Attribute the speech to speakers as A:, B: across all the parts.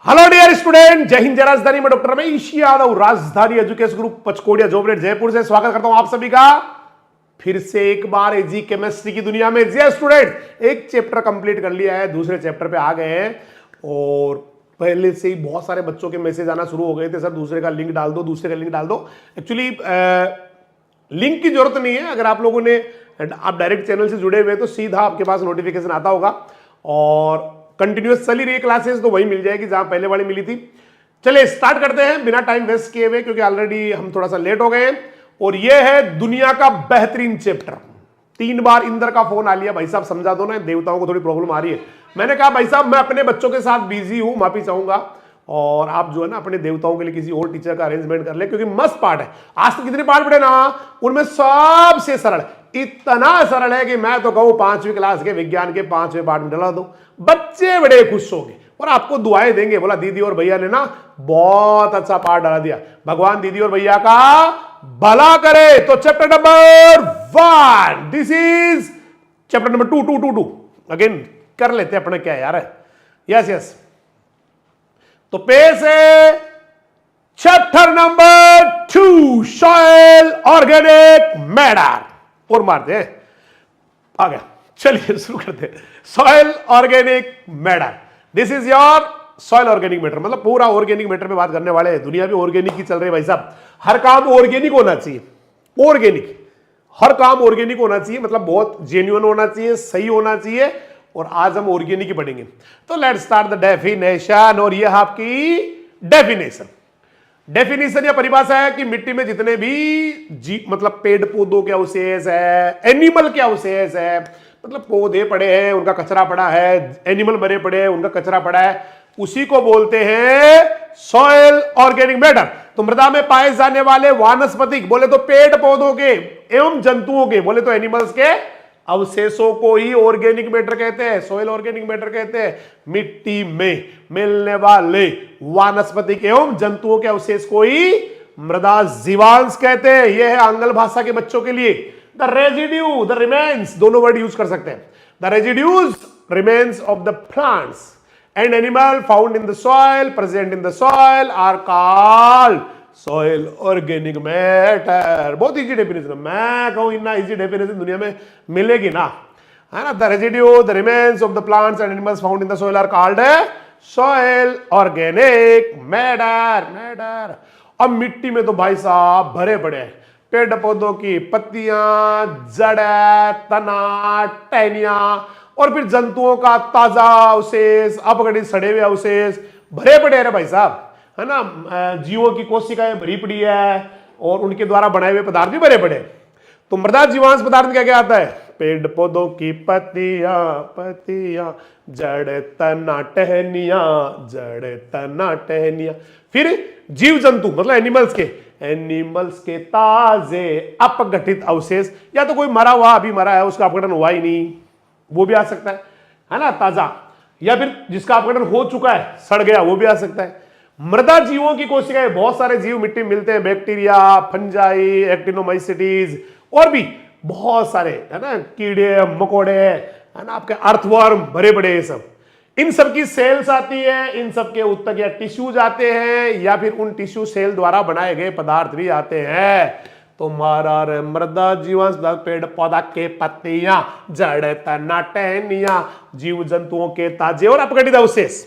A: Hello dear student, जय हिंद जय राजधानी में डॉक्टर रमेश यादव राजधानी एजुकेशन ग्रुप पचकोड़िया जोबनेट जयपुर से स्वागत करता हूं आप सभी का फिर से एक बार इजी केमिस्ट्री की दुनिया में। जी स्टूडेंट, एक चैप्टर कंप्लीट कर लिया है, दूसरे चैप्टर पे आ गए हैं और पहले से ही बहुत सारे बच्चों के मैसेज आना शुरू हो गए थे, सर दूसरे का लिंक डाल दो, दूसरे का लिंक डाल दो। एक्चुअली लिंक की जरूरत नहीं है, अगर आप लोगों ने आप डायरेक्ट चैनल से जुड़े हुए तो सीधा आपके पास नोटिफिकेशन आता होगा और कंटिन्यूअस चली रही क्लासेस तो वही मिल जाएगी जहां पहले वाली मिली थी। चलिए स्टार्ट करते हैं बिना टाइम वेस्ट किए हुए, क्योंकि ऑलरेडी हम थोड़ा सा लेट हो गए हैं और यह है दुनिया का बेहतरीन चैप्टर। 3 बार इंद्र का फोन आ लिया, भाई साहब समझा दो ना, देवताओं को थोड़ी प्रॉब्लम आ रही है। मैंने कहा भाई साहब मैं अपने बच्चों के साथ बिजी हूं, माफी चाहूंगा और आप जो है ना अपने देवताओं के लिए किसी और टीचर का अरेंजमेंट कर ले, क्योंकि मस्त पार्ट है। आज तक कितने पार्ट पढ़े ना, उनमें सबसे सरल, इतना सरल है कि मैं तो कहूं 5वीं क्लास के विज्ञान के 5वें पार्ट में डला दो, बच्चे बड़े खुश होंगे और आपको दुआएं देंगे। बोला दीदी और भैया ने ना बहुत अच्छा पार्ट डाला दिया, भगवान दीदी और भैया का भला करे। तो chapter number 1, this is chapter number 2 again कर लेते अपने, क्या यार है, यस। तो पेश है chapter number 2 soil organic matter, और मारते हैं आ गया। चलिए शुरू करते हैं। Soil organic matter, this is your soil organic matter, मतलब पूरा ऑर्गेनिक मैटर पे बात करने वाले हैं। दुनिया भी ऑर्गेनिक की चल रही है भाई साहब, हर काम ऑर्गेनिक होना चाहिए, ऑर्गेनिक, हर काम ऑर्गेनिक होना चाहिए, मतलब बहुत जेन्युइन होना चाहिए, सही होना चाहिए। और आज हम ऑर्गेनिक ही पढ़ेंगे। तो लेट्स स्टार्ट द डेफिनेशन, और यह आपकी डेफिनेशन या परिभाषा है कि मिट्टी में जितने भी मतलब पेड़ पौधों के अवशेष है, एनिमल के अवशेष है, मतलब पौधे पड़े हैं उनका कचरा पड़ा है, एनिमल मरे पड़े हैं उनका कचरा पड़ा है, उसी को बोलते हैं सॉइल ऑर्गेनिक मैटर। तो मृदा में पाए जाने वाले वानस्पतिक, बोले तो पेड़ पौधों के एवं जंतुओं के, बोले तो एनिमल्स के अवशेषों को ही ऑर्गेनिक मैटर कहते हैं, सॉइल ऑर्गेनिक मैटर कहते हैं। मिट्टी में मिलने वाले वानस्पतिक एवं जंतुओं के अवशेष को ही मृदा जीवांश कहते हैं। यह है आंग्ल भाषा के बच्चों के लिए। द रेजिड्यू, द रिमेन्स, दोनों वर्ड यूज कर सकते हैं। The residues remains of the plants and animal found in the soil, present in the soil are called soil organic matter. बहुत इजी डेफिनेशन, मैं कहूं इतना इजी डेफिनेशन दुनिया में मिलेगी ना, है ना। The residue, the remains of the plants and animals found in the soil are called soil organic matter. अब मिट्टी में तो भाई साहब भरे पड़े हैं पेड़ पौधों की पत्तियां, जड़, तना, टहनियां और फिर जंतुओं का ताजा अवशेष, अपघटित सड़े हुए अवशेष भरे पड़े हैं भाई साहब, है ना। जीवों की कोशिकाएं भरी पड़ी है और उनके द्वारा बनाए हुए पदार्थ भी भरे पड़े। तो मृदा जीवांश पदार्थ में क्या क्या आता है? पेड़ पौधों की पत्तियां, जड़, तना, टहनियां, फिर जीव जंतु मतलब एनिमल्स के ताजे अपघटित अवशेष, या तो कोई मरा हुआ अभी मरा है उसका अपघटन हुआ ही नहीं, वो भी आ सकता है ना, ताजा, या फिर जिसका अपघटन हो चुका है सड़ गया वो भी आ सकता है। मृदा जीवों की कोशिकाएं, बहुत सारे जीव मिट्टी में मिलते हैं, बैक्टीरिया, फंजाई, एक्टिनोमाइसिटीज और भी बहुत सारे, है ना, कीड़े मकोड़े, है ना, आपके अर्थवर्म भरे पड़े ये सब। इन सब की सेल्स आती है, इन सब के उत्तक या टिश्यूज आते हैं, या फिर उन टिश्यू सेल द्वारा बनाए गए पदार्थ भी आते हैं। तो मारा मृदा जीवांश पेड़ पौधा के पत्तियां, जड़, तना, टहनियां, जीव जंतुओं के ताजे और अपघटित अवशेष,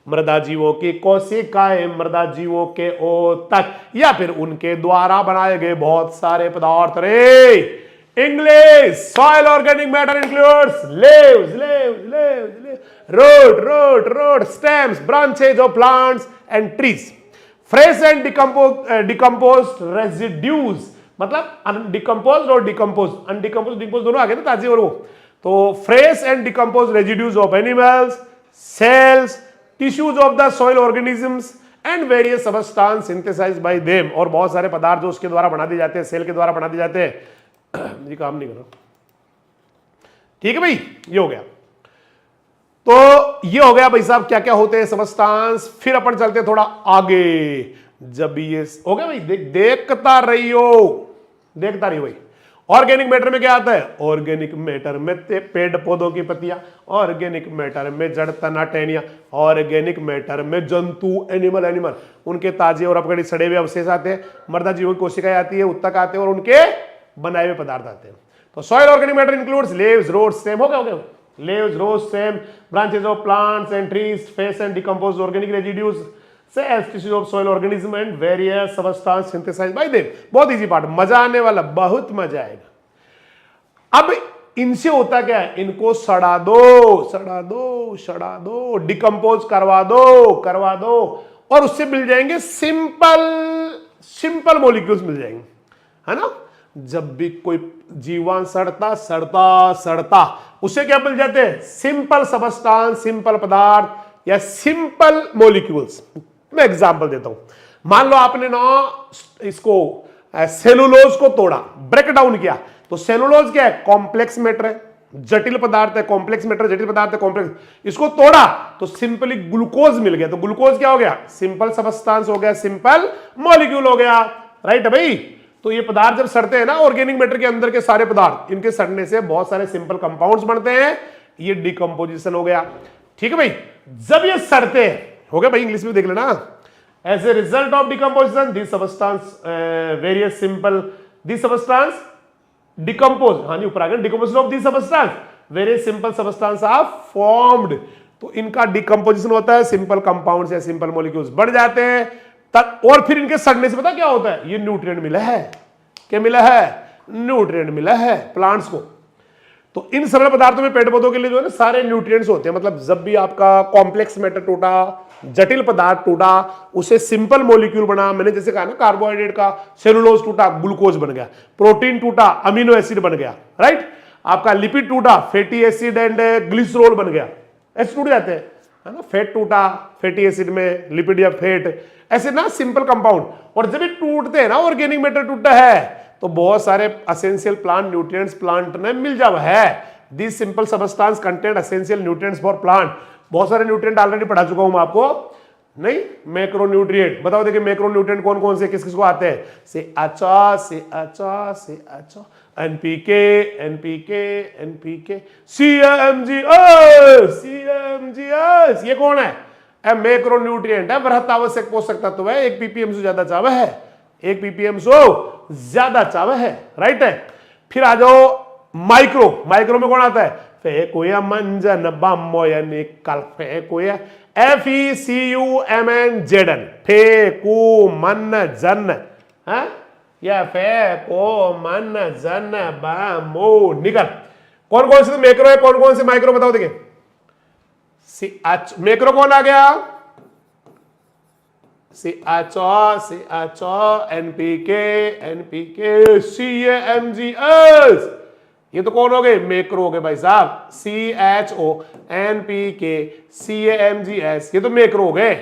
A: मृदा जीवों की कोशिकाएं, मृदा जीवों के ऊतक या फिर उनके द्वारा बनाए गए बहुत सारे पदार्थ। रे English soil organic matter includes leaves, root, stems, branches of plants and trees, fresh and decomposed residues, मतलब अनडिकम्पोज्ड और डिकम्पोज दोनों आ गए ना, ताजे और वो। तो fresh and decompose residues of animals, cells, tissues of the soil organisms and various substance synthesised by them, और बहुत सारे पदार्थ जो उसके द्वारा बना दिए जाते हैं, सेल के द्वारा बना दिए जाते हैं। ये काम नहीं कर रहा, ठीक है भाई, ये हो गया। तो ये हो गया भाई साहब क्या क्या होते हैं सबस्टांस। फिर अपन चलते हैं थोड़ा आगे। जब ये हो गया भाई, देखता रहियो भाई। ऑर्गेनिक मैटर में क्या आता है? ऑर्गेनिक मैटर में पेड़ पौधों की पत्तियां, ऑर्गेनिक मैटर में जड़ तना टहनियां, ऑर्गेनिक मैटर में जंतु एनिमल उनके ताजे और अपघटित सड़े हुए अवशेष आते हैं, मृदा जीवन कोशिकाएं आती है, उत्तक आते हैं और उनके बनाए हुए पदार्थ आते हैं। तो soil organic matter includes leaves, roots, stem, हो गया leaves, roots, stem, branches of plants and trees, faeces and decomposed organic residues, cells, tissues of soil organism and various substance synthesized by them। बहुत easy part, मजा आने वाला, बहुत मजा आएगा। अब इनसे होता क्या है? इनको सड़ा दो, डिकम्पोज करवा दो और उससे मिल जाएंगे सिंपल मॉलिक्यूल्स मिल जाएंगे, है ना। जब भी कोई जीवान सड़ता उसे क्या मिल जाते हैं? सिंपल सबस्टांस, सिंपल पदार्थ या सिंपल मॉलिक्यूल्स। मैं एग्जांपल देता हूं, मान लो आपने ना इसको सेलुलोज को तोड़ा, ब्रेक डाउन किया, तो सेलुलोज क्या है? कॉम्प्लेक्स मैटर है, जटिल पदार्थ है, कॉम्प्लेक्स मैटर जटिल पदार्थ है, कॉम्प्लेक्स। इसको तोड़ा तो सिंपली ग्लूकोज मिल गया, तो ग्लूकोज क्या हो गया? सिंपल सबस्टांस हो गया, सिंपल मॉलिक्यूल हो गया, राइट है भाई। तो ये पदार्थ जब सड़ते हैं ना, ऑर्गेनिक मैटर के अंदर के सारे पदार्थ, इनके सड़ने से बहुत सारे सिंपल कंपाउंड्स बनते हैं, ये डिकम्पोजिशन हो गया, ठीक है भाई। जब ये सड़ते हैं, हो गया भाई, इंग्लिश में देख लेना, as a result of decomposition this substance various simple this substance decompose, हाँ जी ऊपर आ गया, decomposition of this substance various simple substance are formed. तो इनका डिकम्पोजिशन होता है, सिंपल कंपाउंड्स या सिंपल मॉलिक्यूल्स बढ़ जाते हैं तब, और फिर इनके सड़ने से पता क्या होता है? ये न्यूट्रिएंट मिला है, क्या मिला है? न्यूट्रिएंट मिला है प्लांट्स को। तो इन सरल पदार्थों में पेड़ पौधों के लिए जो है ना सारे न्यूट्रिएंट्स होते हैं। मतलब जब भी आपका कॉम्प्लेक्स मैटर टूटा, जटिल पदार्थ टूटा, उसे सिंपल मॉलिक्यूल बना, मैंने जैसे कहा ना कार्बोहाइड्रेट का सेलुलोज टूटा ग्लूकोज बन गया, प्रोटीन टूटा अमीनो एसिड बन गया, राइट। आपका लिपिड टूटा फैटी एसिड एंड ग्लिसरॉल बन गया, ऐसे टूट जाते हैं, है ना। फैट टूटा फैटी एसिड में, लिपिड या फैट, ऐसे ना सिंपल कंपाउंड। और जब ये टूटते हैं ना, ऑर्गेनिक मैटर टूटता है, तो बहुत सारे एसेंशियल प्लांट न्यूट्रिएंट्स प्लांट में मिल जावा है। This simple substance content essential nutrients for plant. बहुत सारे न्यूट्रिएंट ऑलरेडी पढ़ा चुका हूं मैं आपको, नहीं। मैक्रो न्यूट्रिएंट बताओ, देखिए मैक्रो न्यूट्रिएंट कौन कौन से किस किस को आते हैं? से एनपीके, सीएमजीएस, ये कौन है? मैक्रो न्यूट्रिएंट है, बृहत आवश्यक पोषक तत्व है, 1 ppm से ज्यादा चावल है, 1 ppm से ज्यादा चावल है, राइट है। फिर आ जाओ माइक्रो में कौन आता है? फेकोया मंजन बामोया निकल, फेकोया FECUMNZN, फेकू मन जन, है या फेको मन जन बामो निकल। कौन कौन से मैक्रो है, कौन कौन से माइक्रो, बताओ देखिए। मैक्रो कौन आ गया? NPK, CAMGS, ये तो कौन हो गए? मैक्रो हो गए भाई साहब। CHO, NPK, CAMGS, ये तो मैक्रो हो गए।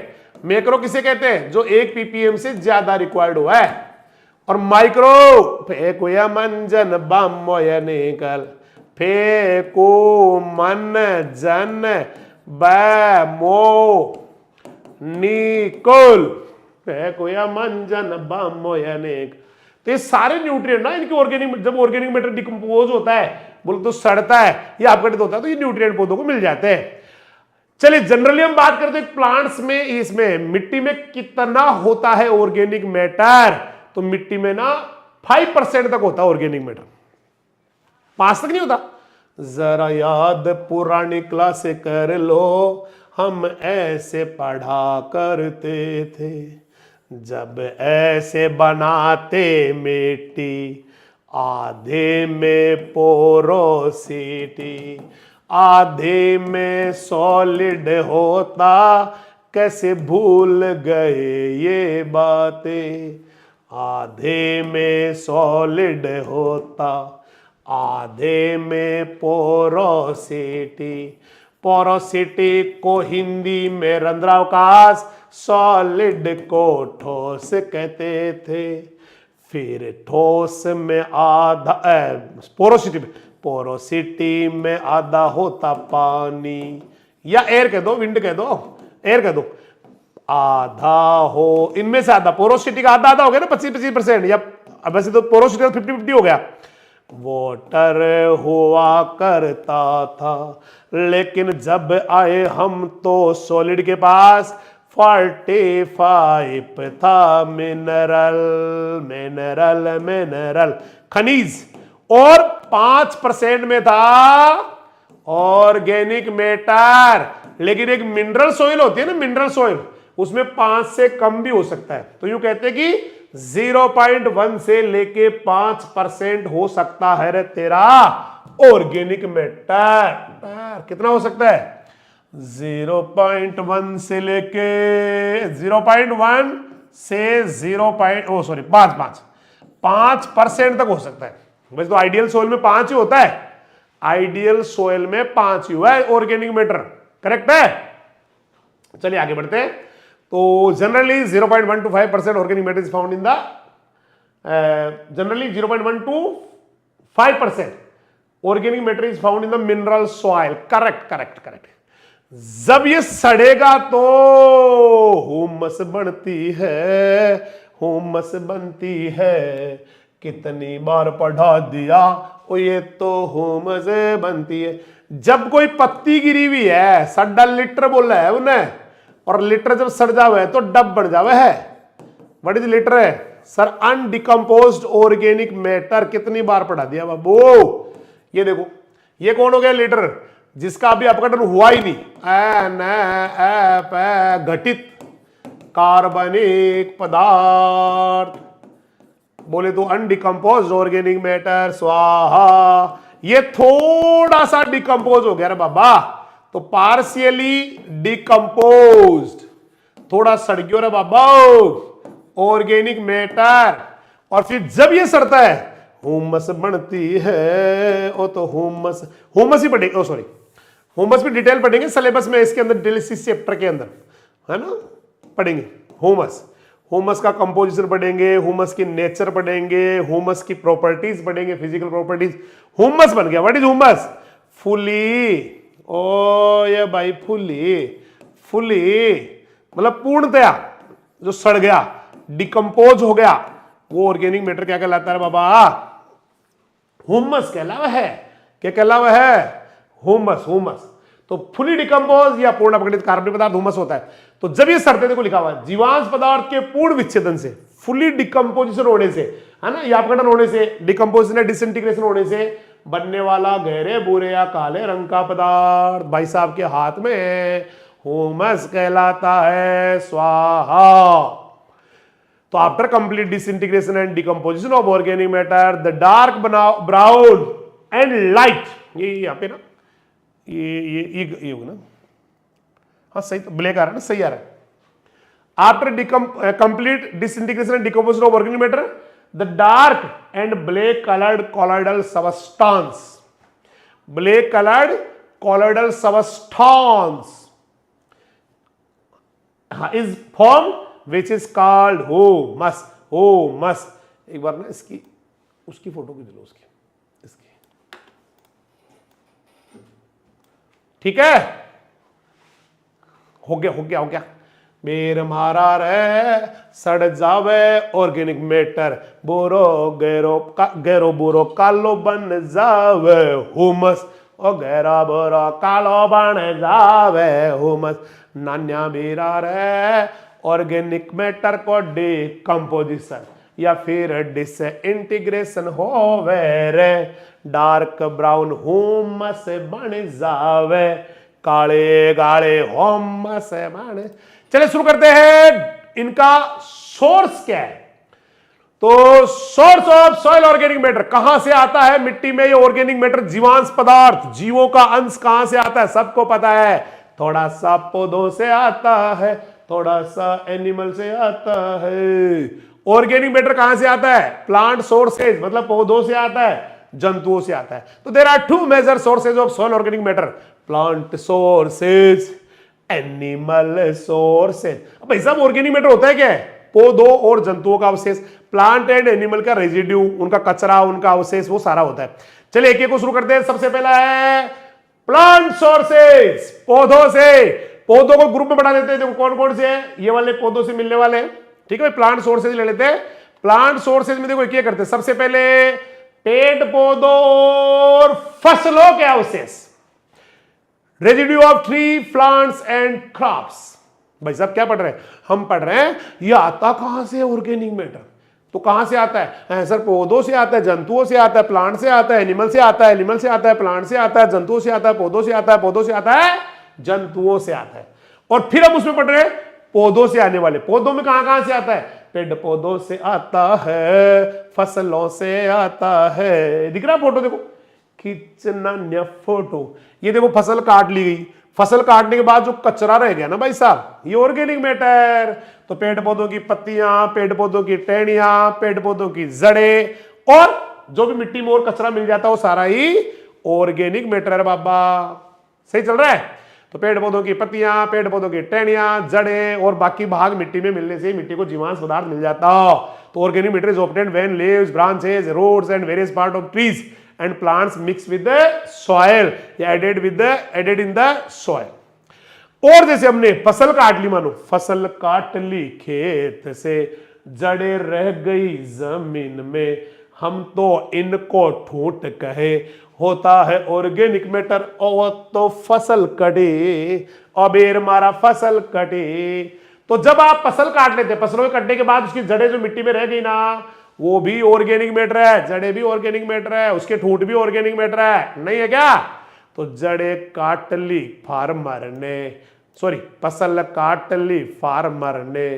A: मैक्रो किसे कहते हैं? जो 1 ppm से ज्यादा रिक्वायर्ड हुआ है। और माइक्रो फेकुया मंजन बामोया निकल, फेको मन जन बामो निकल, फेकुया मंजन बामोया निकल। तो ये सारे न्यूट्रिएंट ना इनके ऑर्गेनिक, जब ऑर्गेनिक मैटर डिकम्पोज होता है, बोलो तो सड़ता है या अपघटित होता है, तो ये न्यूट्रिएंट पौधों को मिल जाते हैं। चलिए जनरली हम बात करते हैं प्लांट्स में, इसमें मिट्टी में कितना होता है ऑर्गेनिक मैटर? तो मिट्टी में ना 5% तक होता है ऑर्गेनिक मैटर, 5 तक नहीं होता। जरा याद पुरानी क्लास कर लो, हम ऐसे पढ़ा करते थे, जब ऐसे बनाते मिट्टी, आधे में पोरोसिटी, आधे में सॉलिड होता, कैसे भूल गए ये बातें। आधे में सॉलिड होता, आधे में पोरोसिटी, पोरोसिटी को हिंदी में रंध्रावकाश, सॉलिड को ठोस कहते थे। फिर ठोस में आधा, पोरोसिटी में आधा होता पानी, या एयर कह दो, विंड कह दो, एयर कह दो, आधा हो इनमें से आधा, पोरोसिटी का आधा आधा हो गया ना, 25-25%, या वैसे तो पोरोसिटी 50-50 हो गया, वाटर हुआ करता था, लेकिन जब आए हम तो सॉलिड के पास 45 था मिनरल, मिनरल, मिनरल, खनिज, और 5% में था ऑर्गेनिक मैटर। लेकिन एक मिनरल सॉइल होती है ना, मिनरल सॉइल, उसमें 5 से कम भी हो सकता है। तो यूं कहते हैं कि 0.1 से लेके 5% हो सकता है रे तेरा ऑर्गेनिक मैटर। कितना हो सकता है? 0.1 से लेके 0.1 से 5% तक हो सकता है। वैसे तो आइडियल सोइल में 5 ही होता है, आइडियल सोइल में 5 ही हुआ है ऑर्गेनिक मैटर। करेक्ट है? चलिए आगे बढ़ते हैं। तो generally 0.1 to 5% organic matter is found in the, generally 0.1 to 5% organic matter is found in the mineral soil. Correct, correct, correct. जब ये सड़ेगा तो हुमस बनती है, हुमस बनती है। कितनी बार पढ़ा दिया, ओ ये तो हुमस बनती है। जब कोई पत्ती गिरी हुई है, सड्डा लिटर बोला है उन्हें, और लिटर जब सड़ जावे है तो डब बन जावे है। व्हाट इज लिटर है सर? Undecomposed organic matter. कितनी बार पढ़ा दिया बाबू? ये देखो, ये कौन हो गया लीटर? जिसका अभी अपघटन हुआ ही नहीं। घटित कार्बनिक पदार्थ, बोले तो अनडिकम्पोज्ड ऑर्गेनिक मैटर, स्वाहा। ये थोड़ा सा डिकम्पोज हो गया रे बाबा, तो पार्शियली डिकम्पोज्ड, थोड़ा सड़ गया रे बाबा ऑर्गेनिक मैटर। और फिर जब ये सड़ता है हुमस बनती है। ओ तो हुमस, हुमस ही पढ़ेंगे, ओ सॉरी, हुमस भी डिटेल पढ़ेंगे सिलेबस में, इसके अंदर डिलीसिस चैप्टर के अंदर, है ना, पढ़ेंगे हुमस। हुमस का कंपोजिशन पढ़ेंगे, हुमस की नेचर पढ़ेंगे, हुमस की प्रॉपर्टीज पढ़ेंगे, फिजिकल प्रॉपर्टीज। हुमस बन गया। What is humus? फुली। ओ ये भाई फुली, फुली मतलब पूर्णतया जो सड़ गया, डिकम्पोज हो गया, वो ऑर्गेनिक मैटर क्या कहलाता है बाबा? हुमस कहलावा है। क्या कहलावा है? Humus, humus. तो फुली डिकम्पोज या पूर्ण अपघटित कार्बनिक पदार्थ हुमस होता है। तो जब ये सड़ते, देखो लिखा हुआ है, जीवांश पदार्थ के पूर्ण विच्छेदन से, फुली डिकम्पोजिशन होने से, है ना, या अपघटन होने से, डिकम्पोजिशन या डिसइंटीग्रेशन होने से बनने वाला गहरे भूरे या काले रंग का पदार्थ भाई साहब के हाथ में हुमस कहलाता है। स्वाहा। तो after complete disintegration and decomposition of organic matter, the dark brown and light, ये यहां पे ना, ये होगा ना, हाँ सही, तो ब्लैक आ रहा है ना, सही आ रहा है। After complete disintegration and decomposition of organic matter, the dark and black coloured colloidal substance, black coloured colloidal substance is form which is called humus. Humus. एक बार ना इसकी, उसकी फोटो भी दिलो, उसकी, इसकी, ठीक है? हो गया, हो गया, हो गया। बेर मारा रे सड़ जावे ऑर्गेनिक मैटर, बोरो गैरो बोरो कालो बन जावे हुमस, ओ गैरा बोरो कालो बन जावे हुमस। नान्या बेरा रे ऑर्गेनिक मैटर को डिकम्पोजिशन या फिर डिसइंटीग्रेशन होवे रे, डार्क ब्राउन हुमस बन जावे, काले गाले हुमस बन। चलिए शुरू करते हैं। इनका सोर्स क्या है? तो source of soil organic matter कहां से आता है? मिट्टी में ये ऑर्गेनिक मैटर जीवांश पदार्थ, जीवों का अंश कहां से आता है? सबको पता है, थोड़ा सा पौधों से आता है, थोड़ा सा एनिमल से आता है। ऑर्गेनिक मैटर कहां से आता है? प्लांट सोर्सेज, मतलब पौधों से आता है, जंतुओं से आता है। तो there are two major sources of soil organic matter, plant sources, animal sources. अब भाई साहब ऑर्गेनिक मैटर होता है क्या है? पौधों और जंतुओं का अवशेष, प्लांट एंड एनिमल का रेजिड्यू, उनका कचरा, उनका अवशेष, वो सारा होता है। चलिए एक एक को शुरू करते हैं। सबसे पहला है प्लांट सोर्सेज, पौधों से। पौधों को ग्रुप में बढ़ा देते हैं, देखो कौन कौन से हैं, ये वाले पौधों से मिलने वाले हैं, ठीक है। प्लांट सोर्सेज ले लेते हैं। प्लांट सोर्सेज में देखो क्या करते हैं, सबसे पहले पेड़ पौधों और फसलों के अवशेष, residue of tree plants and crops. भाई साहब क्या पढ़ रहे हैं? हम पढ़ रहे हैं ये आता कहां से ऑर्गेनिक मैटर। तो कहां से आता है? सर पौधों से आता है, जंतुओं से आता है, प्लांट से आता है, एनिमल से आता है, एनिमल से आता है, प्लांट से आता है, जंतुओं से आता है, पौधों से आता है, पौधों से आता है, जंतुओं से आता है। और फिर हम उसमें पढ़ रहे हैं पौधों से आने वाले। पौधों में कहां कहां से आता है? पेड़ पौधों से आता है, फसलों से आता है। दिख रहा फोटो? देखो खींचना न फोटो। ये देखो फसल काट ली गई, फसल काटने के बाद जो कचरा रह गया ना भाई साहब, ये ऑर्गेनिक मैटर। तो पेड़ पौधों की पत्तियां, पेड़ पौधों की टहनियां, पेड़ पौधों की जड़ें और जो भी मिट्टी में और कचरा मिल जाता है वो सारा ही ऑर्गेनिक मैटर है बाबा। सही चल रहा है? तो पेड़ पौधों की पत्तियां, पेड़ पौधों की टहनियां, जड़ें और बाकी भाग मिट्टी में मिलने से मिट्टी को जीवांश पदार्थ मिल जाता। तो organic matter is obtained when leaves, branches, roots and various part of trees and plants mix with the soil या added in the soil। और जैसे हमने फसल काट ली, मानो फसल काट ली खेत से, जड़ें रह गई जमीन में, हम तो इनको ठूंठ कहे, होता है ऑर्गेनिक मैटर। और तो फसल कटे, अबेर मारा फसल कटे। तो जब आप फसल काट लेते, फसलों के कटने के बाद उसकी जड़ें जो मिट्टी में रह गई ना, वो भी ऑर्गेनिक मैटर है, जड़ें भी ऑर्गेनिक मैटर है, उसके ठूंठ भी ऑर्गेनिक मैटर है, नहीं है क्या? तो जड़ें काट ली फार्मर ने, सॉरी फसल काट ली फार्मर ने,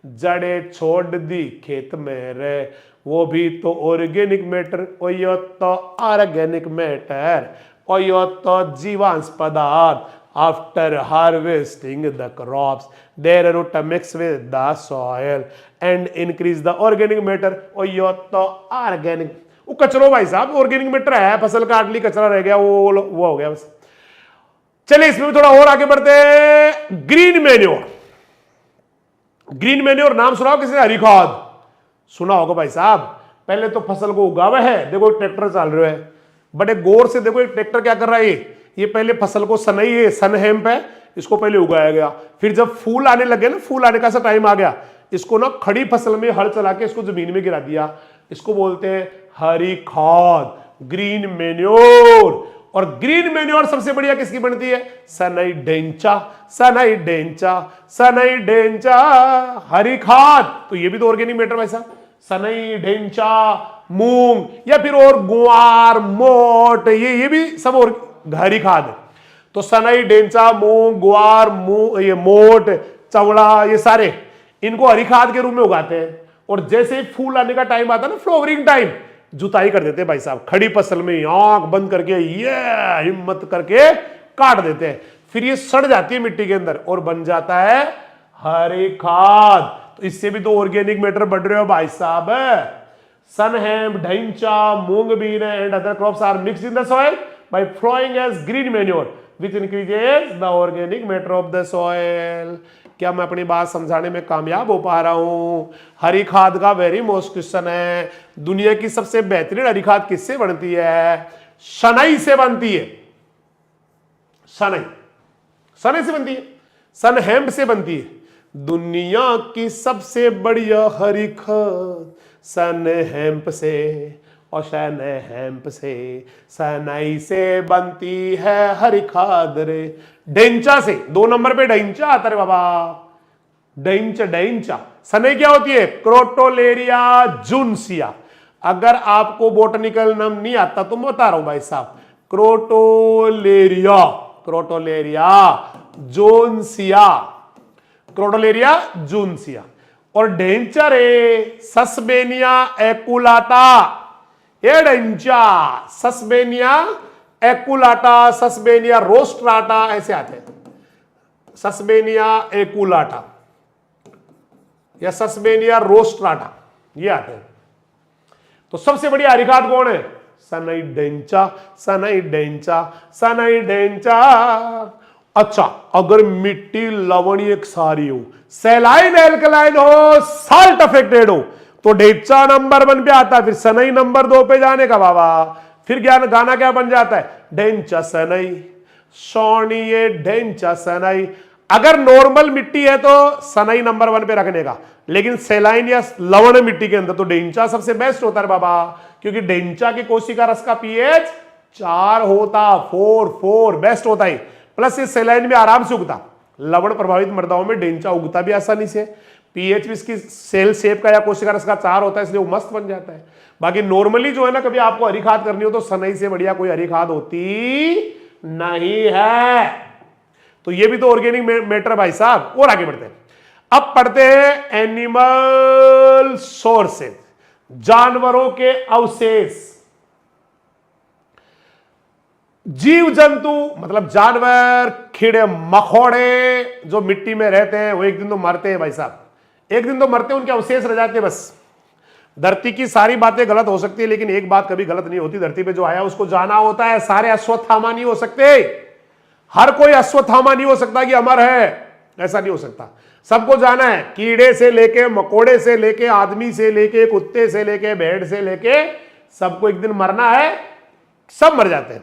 A: जड़ें छोड़ दी खेत में रे, वो भी तो ऑर्गेनिक मैटर। और यो तो ऑर्गेनिक मैटर, और यो तो जीवांश पदार्थ। After harvesting the crops, their root mix with the soil and increase the organic matter। और यो तो ऑर्गेनिक, वो कचरो भाई साहब ऑर्गेनिक मैटर है। फसल काट ली, कचरा रह गया, वो हो गया बस। चलिए इसमें थोड़ा और आगे बढ़ते हैं। Green manure. ग्रीन मैन्योर नाम सुना हो किसी ने? हरी खाद सुना होगा भाई साहब। पहले तो फसल को उगावे है, देखो ट्रैक्टर चल रहे हैं, बड़े गौर से देखो एक ट्रैक्टर क्या कर रहा है। ये पहले फसल को सनई है, सन हेम्प है, इसको पहले उगाया गया। फिर जब फूल आने लगे ना, फूल आने का सा टाइम आ गया, इसको ना खड़ी फसल में हल चला के इसको जमीन में गिरा दिया। इसको बोलते हैं हरी खाद, ग्रीन मैन्योर। और ग्रीन मैन्योर सबसे बढ़िया किसकी बनती है? सनई ढेंचा, सनई ढेंचा, सनई ढेंचा हरी खाद। तो ये भी तो ऑर्गेनिक मैटर भाई साहब। सनई ढेंचा, मूंग या फिर और गुआर, मोट, ये भी सब और हरी खाद है। तो सनई, डेंचा, मूंग, ग्वार, ये मोट, चवड़ा, ये सारे इनको हरी खाद के रूप में उगाते हैं। और जैसे फूल आने का टाइम आता है ना, फ्लावरिंग टाइम, जुताई कर देते हैं भाई साहब। खड़ी फसल में आंख बंद करके ये हिम्मत करके काट देते हैं। फिर ये सड़ जाती है मिट्टी के अंदर और बन जाता है हरी खाद। तो इससे भी तो ऑर्गेनिक मैटर बढ़ रहे हो भाई साहब। सन हेम्प, ढैंचा, moong bean and other crops are mixed in the soil by flowing as green manure which increases the organic matter of the soil। क्या मैं अपनी बात समझाने में कामयाब हो पा रहा हूं? हरी खाद का वेरी मोस्ट क्वेश्चन है। दुनिया की सबसे बेहतरीन हरी खाद किससे बनती है? सनई से बनती है। सनई, सनई से बनती है, सन हेम्प से बनती है। दुनिया की सबसे बढ़िया हरी खाद सन हेम्प से, और सन हेम्प से, सनई से बनती है हरी खाद रे। ढेंचा से, 2 नंबर पे ढेंचा आता रे बाबा। ढेंचा, ढेंचा। सनई क्या होती है? क्रोटोलेरिया जूनसिया। अगर आपको बोटनिकल नाम नहीं आता तो मैं बता रहा हूं भाई साहब। क्रोटोलेरिया, क्रोटोलेरिया जूनसिया, क्रोटोलेरिया जूनसिया। और ढेंचा रे सस्बेनिया एकुलाटा। ये ढेंचा सस्बेनिया एकुलाटा, सस्बेनिया रोस्ट्राटा ऐसे आते हैं। सस्बेनिया एकुलाटा या सस्बेनिया रोस्ट्राटा ये आते हैं। तो सबसे बढ़िया हरी खाद कौन है? सनई ढेंचा, सनई ढेंचा, सनई ढेंचा। अच्छा, अगर मिट्टी लवणीय क्षारीय हो, सैलाइन एल्कलाइन हो, साल्ट अफेक्टेड हो, तो ढेंचा नंबर 1 पे आता है। फिर सनई नंबर 2 पे जाने का बाबा। फिर गाना क्या बन जाता है? ढेंचा सनई, सोनिए ढेंचा सनई, अगर नॉर्मल मिट्टी है तो सनई नंबर 1 पे रखने का, लेकिन सेलाइन या लवण मिट्टी के अंदर तो डेंचा सबसे बेस्ट होता है बाबा, क्योंकि डेंचा के कोशिका रस का पीएच 4 होता, 4 बेस्ट होता है। प्लस ये सेलाइन में आराम से उगता, लवण प्रभावित मृदाओं में डेंचा उगता भी आसानी से, पीएच भी इसकी सेल शेप का या कोशिका रस का 4 होता है, इसलिए वो मस्त बन जाता है। बाकी नॉर्मली जो है ना, कभी आपको हरी खाद करनी हो तो सनई से बढ़िया कोई हरी खाद होती नहीं है। तो ये भी तो ऑर्गेनिक मैटर भाई साहब। और आगे बढ़ते हैं, अब पढ़ते हैं एनिमल सोर्सेज, जानवरों के अवशेष। जीव जंतु मतलब जानवर, कीड़े मकोड़े जो मिट्टी में रहते हैं वो एक दिन तो मरते हैं भाई साहब, एक दिन तो मरते हैं, उनके अवशेष रह जाते हैं बस। धरती की सारी बातें गलत हो सकती है, लेकिन एक बात कभी गलत नहीं होती, धरती पे जो आया उसको जाना होता है। सारे अश्वत्थामा नहीं हो सकते, हर कोई अश्वत्थामा नहीं हो सकता कि अमर है, ऐसा नहीं हो सकता। सबको जाना है, कीड़े से लेके मकोड़े से लेके आदमी से लेके कुत्ते से लेके भेड़ से लेके सबको एक दिन मरना है। सब मर जाते हैं,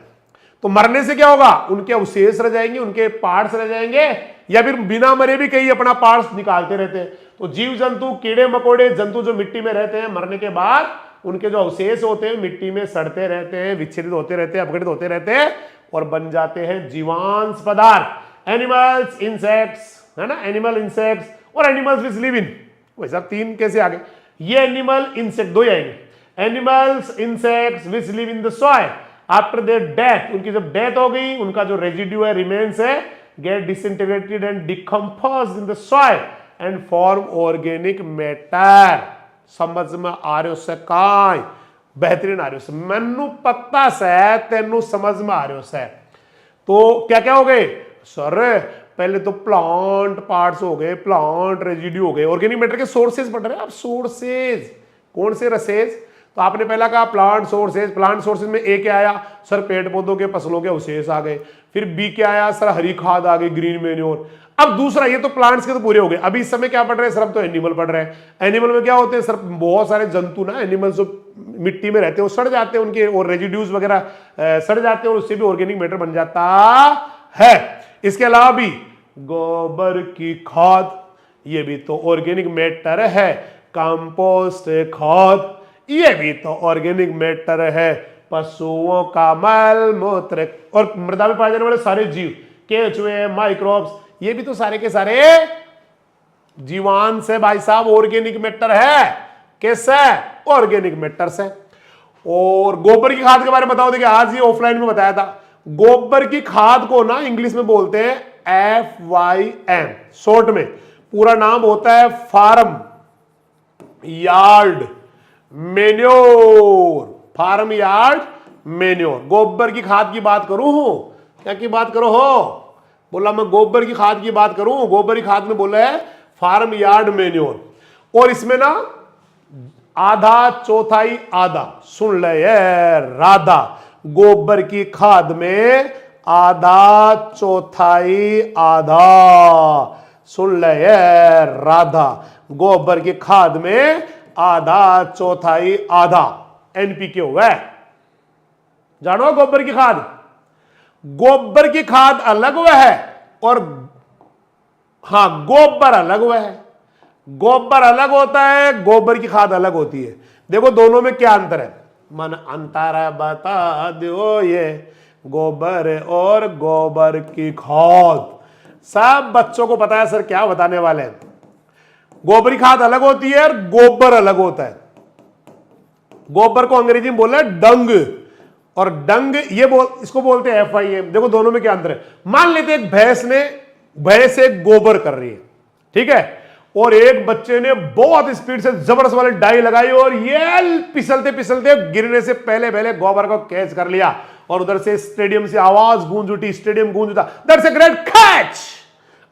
A: तो मरने से क्या होगा, उनके अवशेष रह जाएंगे, उनके पार्ट्स रह जाएंगे, या फिर बिना मरे भी कई अपना पार्ट्स निकालते रहते हैं। तो जीव जंतु, कीड़े मकोड़े, जंतु जो मिट्टी में रहते हैं, मरने के बाद उनके जो अवशेष होते हैं मिट्टी में सड़ते रहते हैं, विच्छेदित होते रहते हैं, अपघटित होते रहते हैं और बन जाते हैं जीवांश पदार्थ। एनिमल्स, इंसेक्ट्स, है ना, एनिमल, इंसेक्ट्स और एनिमल्स विच लिव इन। वैसा 3 कैसे आ गए, ये एनिमल इंसेक्ट 2 ही आएंगे। Animals, insects which live in the soil after their death, उनकी जब डेथ हो गई, उनका जो रेजिड्यू है, रिमेन्स है, get disintegrated and decomposed in the soil and form organic matter. समझ में आ रहे हो से काय, बेहतरीन आ रहे हो से, मैनू पता से तेनू समझ में आ रहे हो से। तो क्या क्या हो गए सर, पहले तो प्लांट पार्ट्स हो गए, प्लांट रेजिड्यू हो गए, ऑर्गेनिक मैटर के सोर्सेज पढ़ रहे हैं आप। सोर्सेज कौन से, रसेज। तो आपने पहला कहा प्लांट सोर्सेज, प्लांट सोर्सेज में ए क्या आया सर, पेड़ पौधों के फसलों के अवशेष आ गए। फिर बी क्या आया सर, हरी खाद आ गई, ग्रीन मैन्योर। अब दूसरा, ये तो प्लांट्स के तो पूरे हो गए। अभी इस समय क्या पढ़ रहे हैं सर, अब तो एनिमल पढ़ रहे हैं। एनिमल में क्या होते हैं सर, बहुत सारे जंतु ना, एनिमल जो मिट्टी में रहते हैं वो सड़ जाते हैं, उनके और रेजिड्यूज वगैरह सड़ जाते हैं और उससे भी ऑर्गेनिक मैटर बन जाता है। इसके अलावा भी गोबर की खाद, ये भी तो ऑर्गेनिक मैटर है। कंपोस्ट खाद, ये भी तो ऑर्गेनिक मैटर है। पशुओं का मल मूत्र और मृदा में पाए जाने वाले सारे जीव, केंचुए, माइक्रोब्स, ये भी तो सारे के सारे जीवांश है भाई साहब, ऑर्गेनिक मैटर है। कैसे, ऑर्गेनिक मैटर से। और गोबर की खाद के बारे में बताओ, देखिए आज ये ऑफलाइन में बताया था। गोबर की खाद को ना इंग्लिश में बोलते हैं FYM, शॉर्ट में पूरा नाम होता है farm yard manure. Farm yard manure. गोबर की खाद की बात करूं, क्या की बात करो हो, बोला मैं गोबर की खाद की बात करूं। गोबर की खाद में बोला है फार्म यार्ड मेन्योर। और इसमें ना आधा चौथाई आधा, सुन ले राधा, गोबर की खाद में आधा चौथाई आधा, सुन ले राधा, गोबर की खाद में आधा चौथाई आधा NPK हुआ है। जानो गोबर की खाद, गोबर की खाद अलग हुआ है और हां गोबर अलग हुआ है। गोबर अलग होता है, गोबर की खाद अलग होती है। देखो दोनों में क्या अंतर है, मन अंतर बता दो, ये गोबर और गोबर की खाद। सब बच्चों को पता है सर क्या बताने वाले हैं। गोबर की खाद अलग होती है और गोबर अलग होता है। गोबर को अंग्रेजी में बोला है डंग, और डंग ये इसको बोलते हैं FIM। देखो दोनों में क्या अंतर है। मान लेते एक भैंस एक गोबर कर रही है, ठीक है, और एक बच्चे ने बहुत स्पीड से जबरदस्त वाली डाई लगाई और ये फिसलते फिसलते गिरने से पहले पहले गोबर को कैच कर लिया और उधर से स्टेडियम से आवाज गूंज उठी, स्टेडियम गूंज उठा, दैट्स अ ग्रेट कैच।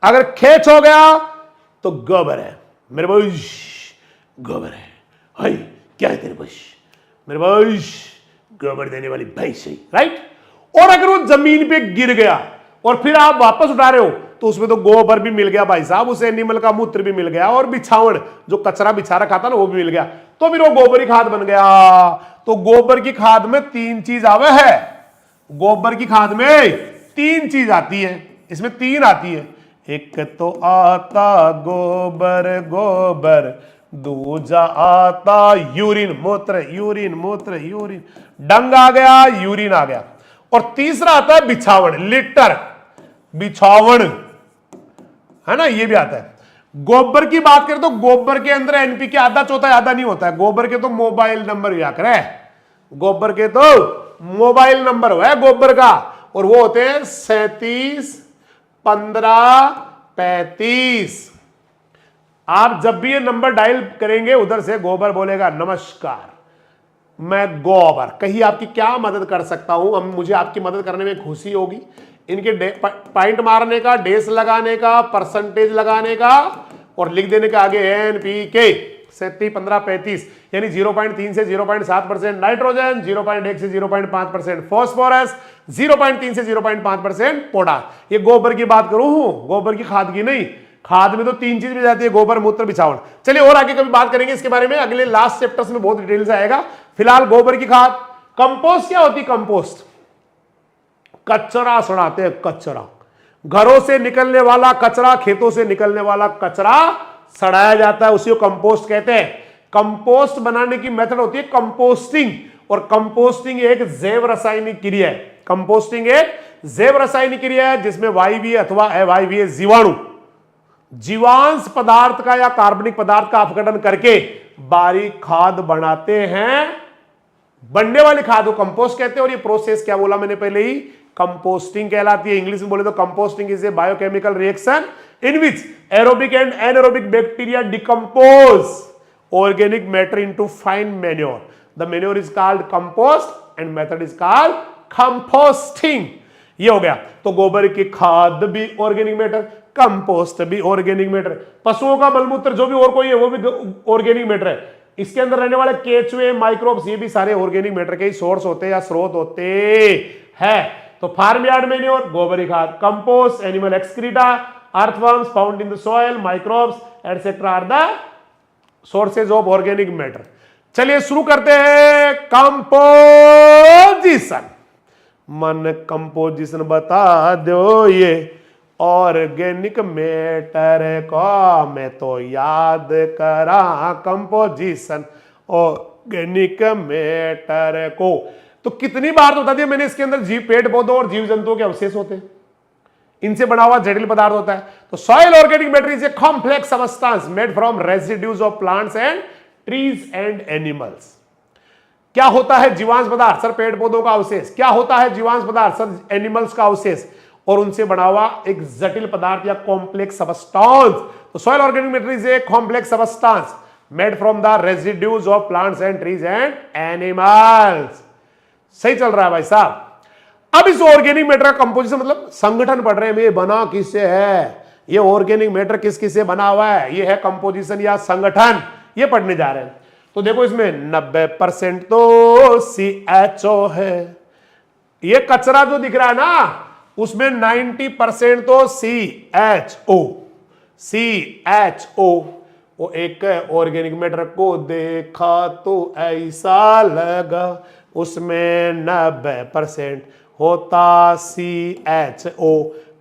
A: अगर कैच हो गया तो गोबर है मेरे भाई, गोबर है। हाय क्या है तेरे पास मेरे भाई, गोबर देने वाली भैंस है, राइट। और अगर वो जमीन पे गिर गया और फिर आप वापस उठा रहे हो तो उसमें तो गोबर भी मिल गया भाई साहब, उस एनिमल का मूत्र भी मिल गया और बिछावण जो कचरा बिछा रखा था ना वो भी मिल गया, तो फिर वो गोबर की खाद बन गया। तो गोबर की खाद में 3 चीज आवे है। गोबर की खाद में 3 चीज आती है, इसमें 3 आती है। एक तो आता गोबर गोबर, दूजा आता यूरिन मूत्र, यूरिन मूत्र, यूरिन डंग आ गया, यूरिन आ गया। और तीसरा आता है बिछावन, लिटर, बिछावन, है ना, ये भी आता है। गोबर की बात करें तो गोबर के अंदर एनपीके आधा चौथा आधा नहीं होता है। गोबर के तो मोबाइल नंबर या करे, गोबर के तो मोबाइल नंबर है गोबर का, और वो होते हैं 37 15 35। आप जब भी ये नंबर डायल करेंगे उधर से गोबर बोलेगा नमस्कार मैं गोबर, कहीं आपकी क्या मदद कर सकता हूं, हम मुझे आपकी मदद करने में खुशी होगी। इनके पॉइंट मारने का, डेस लगाने का, परसेंटेज लगाने का और लिख देने का आगे एनपीके 37 15 35, यानी 0.3 से 0.7% नाइट्रोजन, 0.1 से 0.5% फॉस्फोरस, 0.3 से 0.5% पोटाश। ये गोबर की बात करूं, गोबर की खाद की नहीं। खाद में तो 3 चीज मिल जाती है, गोबर मूत्र बिछावन। चलिए और आगे कभी बात करेंगे इसके बारे में, अगले लास्ट चैप्टर्स में बहुत डिटेल से आएगा। फिलहाल गोबर की खाद। कंपोस्ट क्या होती है? कंपोस्ट कचरा सड़ाते हैं, कचरा, घरों से निकलने वाला कचरा, खेतों से निकलने वाला कचरा सड़ाया जाता है, उसी को कंपोस्ट कहते हैं। कंपोस्ट बनाने की मेथड होती है कंपोस्टिंग, और कंपोस्टिंग एक जैव रासायनिक क्रिया है। कंपोस्टिंग एक जैव रासायनिक क्रिया है जिसमें वायवीय अथवा अवायवीय जीवाणु जीवांश पदार्थ का या कार्बनिक पदार्थ का अपघटन करके बारीक खाद बनाते हैं। बनने वाली खाद को कंपोस्ट कहते हैं, और ये प्रोसेस क्या बोला मैंने पहले ही, कंपोस्टिंग कहलाती है। इंग्लिश में बोले तो composting is a biochemical reaction in which aerobic and anaerobic bacteria decompose organic matter into fine manure. The manure is called compost and method is called composting. ये हो गया। तो गोबर की खाद भी ऑर्गेनिक मैटर, कंपोस्ट भी ऑर्गेनिक मैटर, पशुओं का मलमूत्र जो भी और कोई है वो भी ऑर्गेनिक मैटर है। इसके अंदर रहने वाले केचुए, माइक्रोब्स, ये भी सारे ऑर्गेनिक मैटर के ही सोर्स होते हैं या स्रोत होते हैं। तो फार्म यार्ड मैन्योर गोबर खाद, compost animal excreta, earthworms found in the soil, microbes etcetera are the sources of organic matter. चलिए शुरू करते हैं कंपोजिशन। मन कंपोजिशन बता दो ये ऑर्गेनिक मैटर को, मैं तो याद करा कंपोजिशन ऑर्गेनिक मैटर को। तो कितनी बार तो बता दिया मैंने, इसके अंदर जीव, पेड़ पौधों और जीव जंतुओं के अवशेष होते हैं, इनसे बना हुआ जटिल पदार्थ होता है। तो soil organic matter is a complex substance made from residues of plants and trees and animals. क्या होता है जीवांश पदार्थ? सर पेड़ पौधों का अवशेष। क्या होता है जीवांश पदार्थ? सर एनिमल्स का अवशेष, और उनसे बना हुआ एक जटिल पदार्थ या कॉम्प्लेक्स सबस्टेंस। तो soil organic matter is a complex substance made from the residues of plants and trees and animals. सही चल रहा है भाई साहब। अब इस ऑर्गेनिक मैटर का कंपोजिशन मतलब संगठन पढ़ रहे हैं, ये बना किससे है, ये ऑर्गेनिक मैटर किस किस से बना हुआ है, ये है कंपोजिशन या संगठन, ये पढ़ने जा रहे हैं। तो देखो इसमें 90% तो CHO है, ये कचरा जो दिख रहा है ना उसमें 90% तो CHO। वो एक ऑर्गेनिक मैटर को देखा तो ऐसा लगा उसमें 90% होता CHO,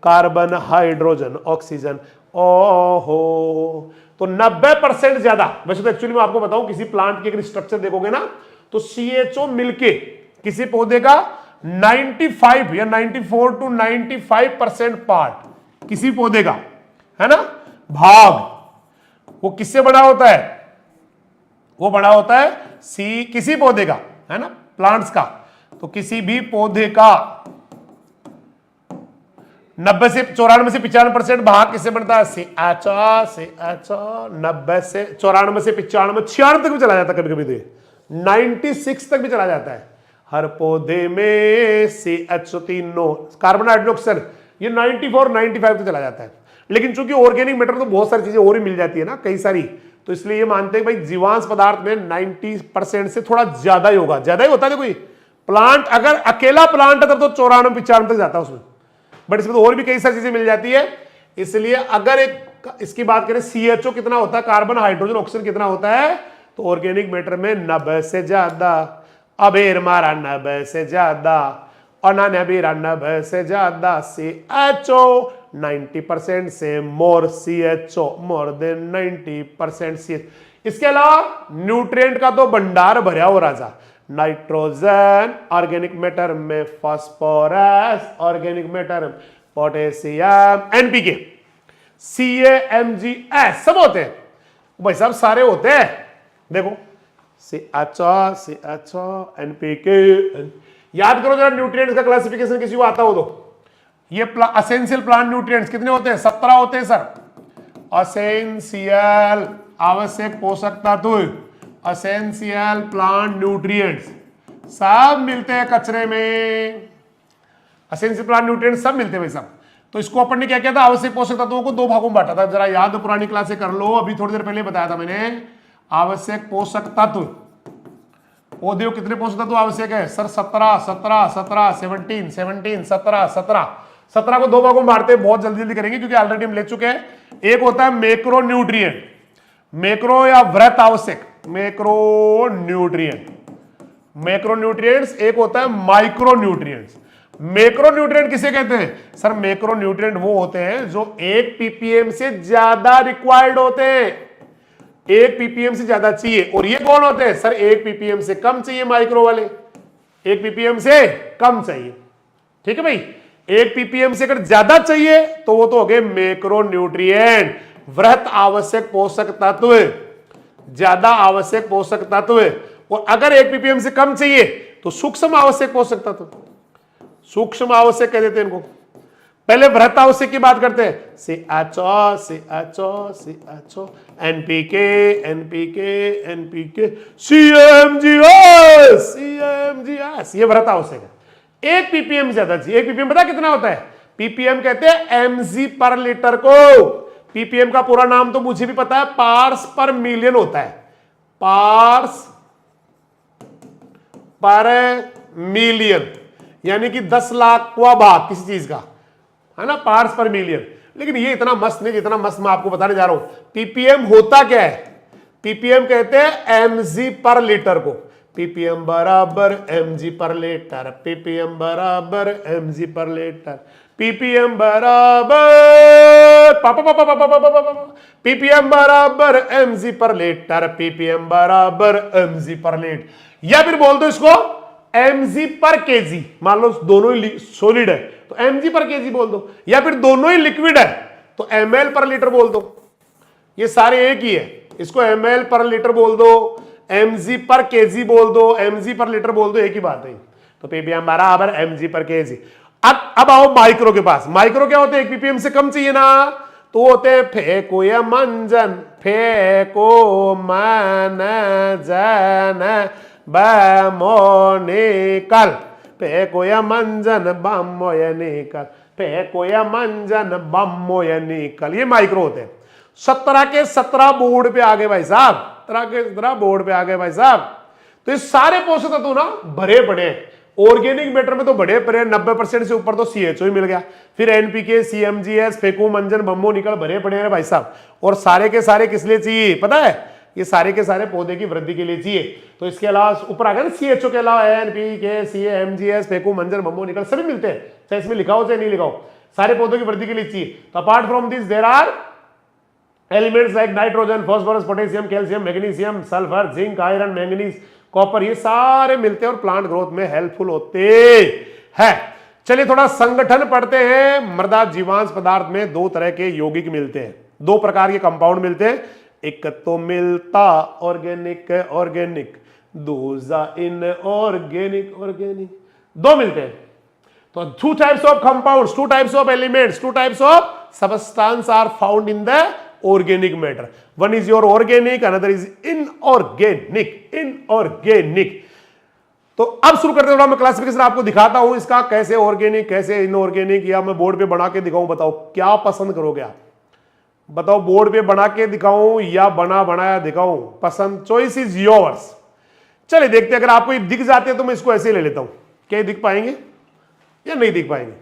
A: कार्बन हाइड्रोजन ऑक्सीजन। ओहो, तो 90% ज्यादा। वैसे तो एक्चुअली मैं आपको बताऊं, किसी प्लांट के स्ट्रक्चर देखोगे ना तो CHO मिलके किसी पौधे का 95 या 94 to 95% पार्ट किसी पौधे का, है ना, भाग, वो किससे बना होता है? वो बना होता है किसी पौधे का, है ना, प्लांट्स का। तो किसी भी पौधे का 90 से 94 से 95% भाग किससे बनता है? CHO। 90 से 94 से 95 96 तक भी चला जाता है, कभी कभी तो 96 तक भी चला जाता है। हर पौधे में CHO तीनों कार्बन हाइड्रोक्साइड ये 94 95 तक चला जाता है। लेकिन चूंकि ऑर्गेनिक मैटर तो बहुत सारी चीजें और ही मिल जाती है ना, कई सारी, तो इसलिए ये मानते हैं भाई जीवांश पदार्थ में 90% से थोड़ा ज्यादा ही होगा, ज्यादा ही होता है। कोई प्लांट अगर अकेला प्लांट है तब तो 94 95 तक जाता है उसमें, बट इसमें तो और भी कई सारी चीजें मिल जाती है। इसलिए अगर एक इसकी बात करें CHO कितना होता है, कार्बन हाइड्रोजन ऑक्सीजन कितना होता है, तो ऑर्गेनिक मैटर में 90 से ज्यादा, अबेर मारा 90 से ज्यादा, अनान्या बीरा 90 से ज्यादा, CHO 90% से मोर CHO, मोर देन 90% CH। इसके अलावा न्यूट्रिएंट का तो भंडार भरा हो राजा, नाइट्रोजन ऑर्गेनिक मैटर में, phosphorus organic matter, potassium, NPK, CaMgS सब होते हैं भाई साहब, सारे होते हैं। देखो CHO, NPK। याद करो जरा न्यूट्रिएंट्स का क्लासिफिकेशन किसी को आता हो तो। ये असेंशियल प्लांट न्यूट्रिएंट्स कितने होते हैं? 17 होते हैं सर। असेंशियल आवश्यक पोषक तत्व, असेंशियल प्लांट न्यूट्रिएंट्स सब मिलते हैं कचरे में। असेंशियल प्लांट न्यूट्रिएंट्स सब मिलते हैं भाई साहब। तो इसको अपन ने क्या किया था? आवश्यक पोषक तत्वों को 2 भागों में बांटा था। जरा याद पुरानी क्लास से कर लो, अभी थोड़ी देर पहले बताया था मैंने। आवश्यक पोषक तत्व, पौधे को कितने पोषक तत्व आवश्यक है सर? 17, 17, 17, 17, 17, 17, 17। 17 को 2 भागों में बांटते हैं, बहुत जल्दी जल्दी करेंगे क्योंकि ऑलरेडी हम ले चुके हैं। एक होता है मैक्रो न्यूट्रिएंट, मैक्रो या वृहत आवश्यक, मैक्रो न्यूट्रिएंट, मैक्रो न्यूट्रिएंट्स। एक होता है माइक्रो न्यूट्रिएंट्स। मैक्रो न्यूट्रिएंट किसे कहते हैं सर? मैक्रो न्यूट्रिएंट वो होते हैं जो 1 ppm से ज्यादा रिक्वायर्ड होते हैं, 1 ppm से ज्यादा चाहिए। और ये कौन होते हैं सर? 1 ppm से कम चाहिए, माइक्रो वाले 1 ppm से कम चाहिए। ठीक है भाई, 1 ppm से अगर ज्यादा चाहिए तो वो तो हो गए मैक्रो न्यूट्रिएंट, वृहत आवश्यक पोषक तत्व, ज्यादा आवश्यक पोषक तत्व। और अगर 1 ppm से कम चाहिए तो सूक्ष्म आवश्यक पोषक तत्व, सूक्ष्म आवश्यक कह देते हैं इनको। पहले वृहत आवश्यक की बात करते हैं, CHO, NPK, CaMgS, ये वृहत आवश्यक है। 1 ppm ज्यादा चाहिए। 1 ppm पता कितना होता है? ppm कहते हैं mg पर लीटर को। ppm का पूरा नाम तो मुझे भी पता है, पार्स पर मिलियन होता है, पार्स पर मिलियन, यानी कि 10 लाखवां भाग किसी चीज का, है ना, पार्ट्स पर मिलियन। लेकिन ये इतना मस्त नहीं जितना मस्त मैं आपको बताने जा रहा हूं। पीपीएम होता क्या है? पीपीएम कहते हैं एमजी पर लीटर को। पीपीएम बराबर एमजी पर लीटर, पीपीएम बराबर एमजी पर लीटर, पीपीएम बराबर पीपीएम बराबर एमजी पर लीटर, पीपीएम बराबर एमजी पर लीटर। या फिर बोल दो इसको एमजी पर केजी। मान लो दोनों ही सॉलिड है तो एमजी पर केजी बोल दो, या फिर दोनों ही लिक्विड है तो एमएल पर लीटर बोल दो। ये सारे एक ही है, इसको एमएल पर लीटर बोल दो, एमजी पर केजी बोल दो, एमजी पर लीटर बोल दो, एक ही बात है। तो पीपीएम बराबर एमजी पर केजी। अब आओ माइक्रो के पास। माइक्रो क्या होते हैं? 1 ppm से कम चाहिए ना, तो होते हैं फेको या मंजन, फेको मन जन बमोनिकल, फेको या मंजन बमोनिकल, फेको या मंजन बमोनिकल। ये माइक्रो होते हैं। 17 के 17 बोर्ड पे आ गए भाई साहब, 17 के 17 बोर्ड पे आ गए भाई साहब। तो ये सारे पोषक तत्व ना भरे पड़े हैं। ऑर्गेनिक मैटर में तो बड़े पड़े, 90% से ऊपर तो सीएचओ ही मिल गया, फिर एनपीके, सीएमजीएस, फेको मंजन बम्बो निकल भरे पड़े हैं भाई साहब। और सारे के सारे किस लिए चाहिए पता है? ये सारे के सारे पौधे की वृद्धि के लिए चाहिए। तो इसके अलावा ऊपर आ गया ना सीएचओ के अलावा एनपीके, सीएमजीएस, फेको मंजन बम्बो निकल सभी मिलते हैं, चाहे इसमें लिखा हो चाहे नहीं लिखा हो, सारे पौधों की वृद्धि के लिए चाहिए। तो apart from this there are elements like nitrogen, phosphorus, potassium, calcium, magnesium, sulphur, zinc, iron, manganese, copper, ये सारे मिलते हैं और प्लांट ग्रोथ में हेल्पफुल होते हैं। चलिए थोड़ा संगठन पढ़ते हैं। मृदा जीवांश पदार्थ में 2 तरह के यौगिक मिलते हैं, 2 प्रकार के कंपाउंड मिलते हैं। एक तो मिलता ऑर्गेनिक ऑर्गेनिक, दूसरा इनऑर्गेनिक ऑर्गेनिक, 2 मिलते हैं। तो 2 types of compounds, 2 types of elements, 2 types of substance are found in the organic matter. One is your organic, another is inorganic. Inorganic. तो अब शुरू करते हैं, मैं क्लासिफिकेशन आपको दिखाता हूं इसका, कैसे ऑर्गेनिक कैसे इनऑर्गेनिक, या मैं बोर्ड पे बना के दिखाऊं। बताओ क्या पसंद करोगे आप? बताओ बोर्ड पे बना के दिखाऊं या बना बनाया दिखाऊं? पसंद, चॉइस इज योर्स। चलिए देखते हैं, अगर आपको ये दिख जाते हैं तो मैं इसको ऐसे ही ले लेता हूं। क्या ये दिख पाएंगे या नहीं दिख पाएंगे?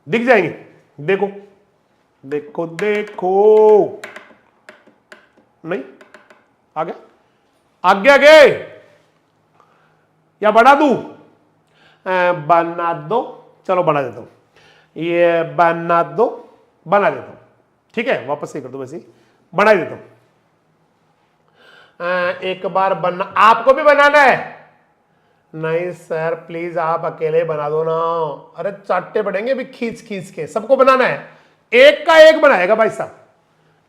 A: दिख जाएंगे। देखो देखो देखो, नहीं आगे आगे आगे, या बना दूं? बना दो, चलो बना देता हूं। ये बना दो, बना देता हूं, ठीक है, वापस से कर दो, वैसे ही बना देता हूं। एक बार बनना, आपको भी बनाना है? नहीं सर प्लीज आप अकेले बना दो ना। अरे चाटे पड़ेंगे अभी खींच खींच के, सबको बनाना है। एक का एक बनाएगा भाई साहब,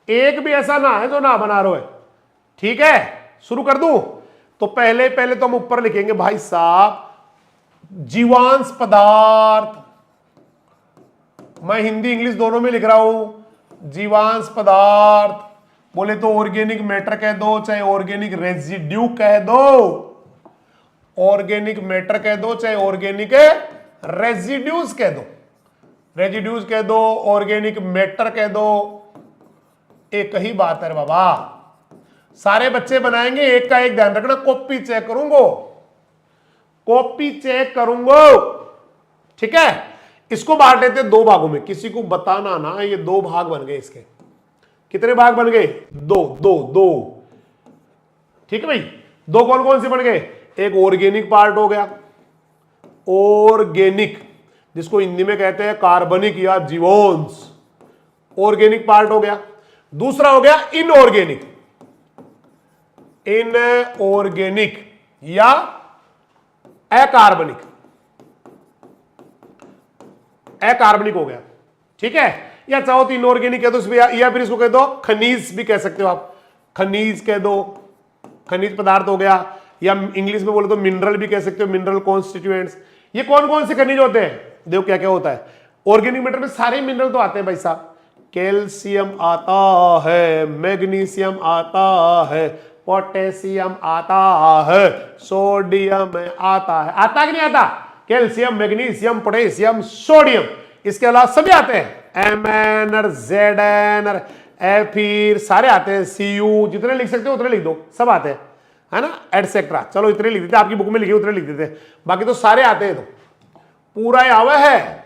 A: एक भी ऐसा ना है जो ना बना रहे हो। ठीक है, शुरू कर दूं? तो पहले तो हम ऊपर लिखेंगे भाई साहब जीवांश पदार्थ, मैं हिंदी इंग्लिश दोनों में लिख रहा हूं। जीवांश पदार्थ, बोले तो ऑर्गेनिक मैटर कह दो, चाहे ऑर्गेनिक रेजिड्यू कह दो, ऑर्गेनिक मैटर कह दो, चाहे ऑर्गेनिक रेजिड्यूज कह दो, रेजिड्यूज कह दो, ऑर्गेनिक मैटर कह दो, एक ही बात है बाबा। सारे बच्चे बनाएंगे, एक का एक ध्यान रखना, कॉपी चेक करूंगा, कॉपी चेक करूंगा, ठीक है। इसको बांट लेते दो भागों में, किसी को बताना ना, ये दो भाग बन गए इसके। कितने भाग बन गए? दो दो दो, ठीक है भाई। दो कौन कौन से बन गए? एक ऑर्गेनिक पार्ट हो गया, ऑर्गेनिक, जिसको हिंदी में कहते हैं कार्बनिक या जीवांश, ऑर्गेनिक पार्ट हो गया। दूसरा हो गया इनऑर्गेनिक, इनऑर्गेनिक या अकार्बनिक, अकार्बनिक हो गया, ठीक है। या चाहो तो इनऑर्गेनिक कह दो, या फिर इसको कह दो खनिज भी कह सकते हो आप, खनिज कह दो, खनिज पदार्थ हो गया, या इंग्लिश में बोले तो मिनरल भी कह सकते हो, मिनरल कॉन्स्टिट्यूएंट्स। ये कौन कौन से खनिज होते हैं? देखो क्या क्या होता है ऑर्गेनिक मैटर में, सारे मिनरल तो आते हैं भाई साहब। कैल्शियम आता है, मैग्नीशियम आता है, पोटेशियम आता है, सोडियम आता है, आता कि नहीं आता? कैल्शियम, मैग्नीशियम, पोटेशियम, सोडियम, इसके अलावा सभी आते हैं, Mn, Zn, फिर सारे आते हैं, Cu, जितने लिख सकते हो उतने लिख दो, सब आते हैं, है ना, एटसेट्रा। चलो इतने लिख देते, आपकी बुक में लिखे उतने लिख देते, बाकी तो सारे आते हैं। तो पूरा आवा है,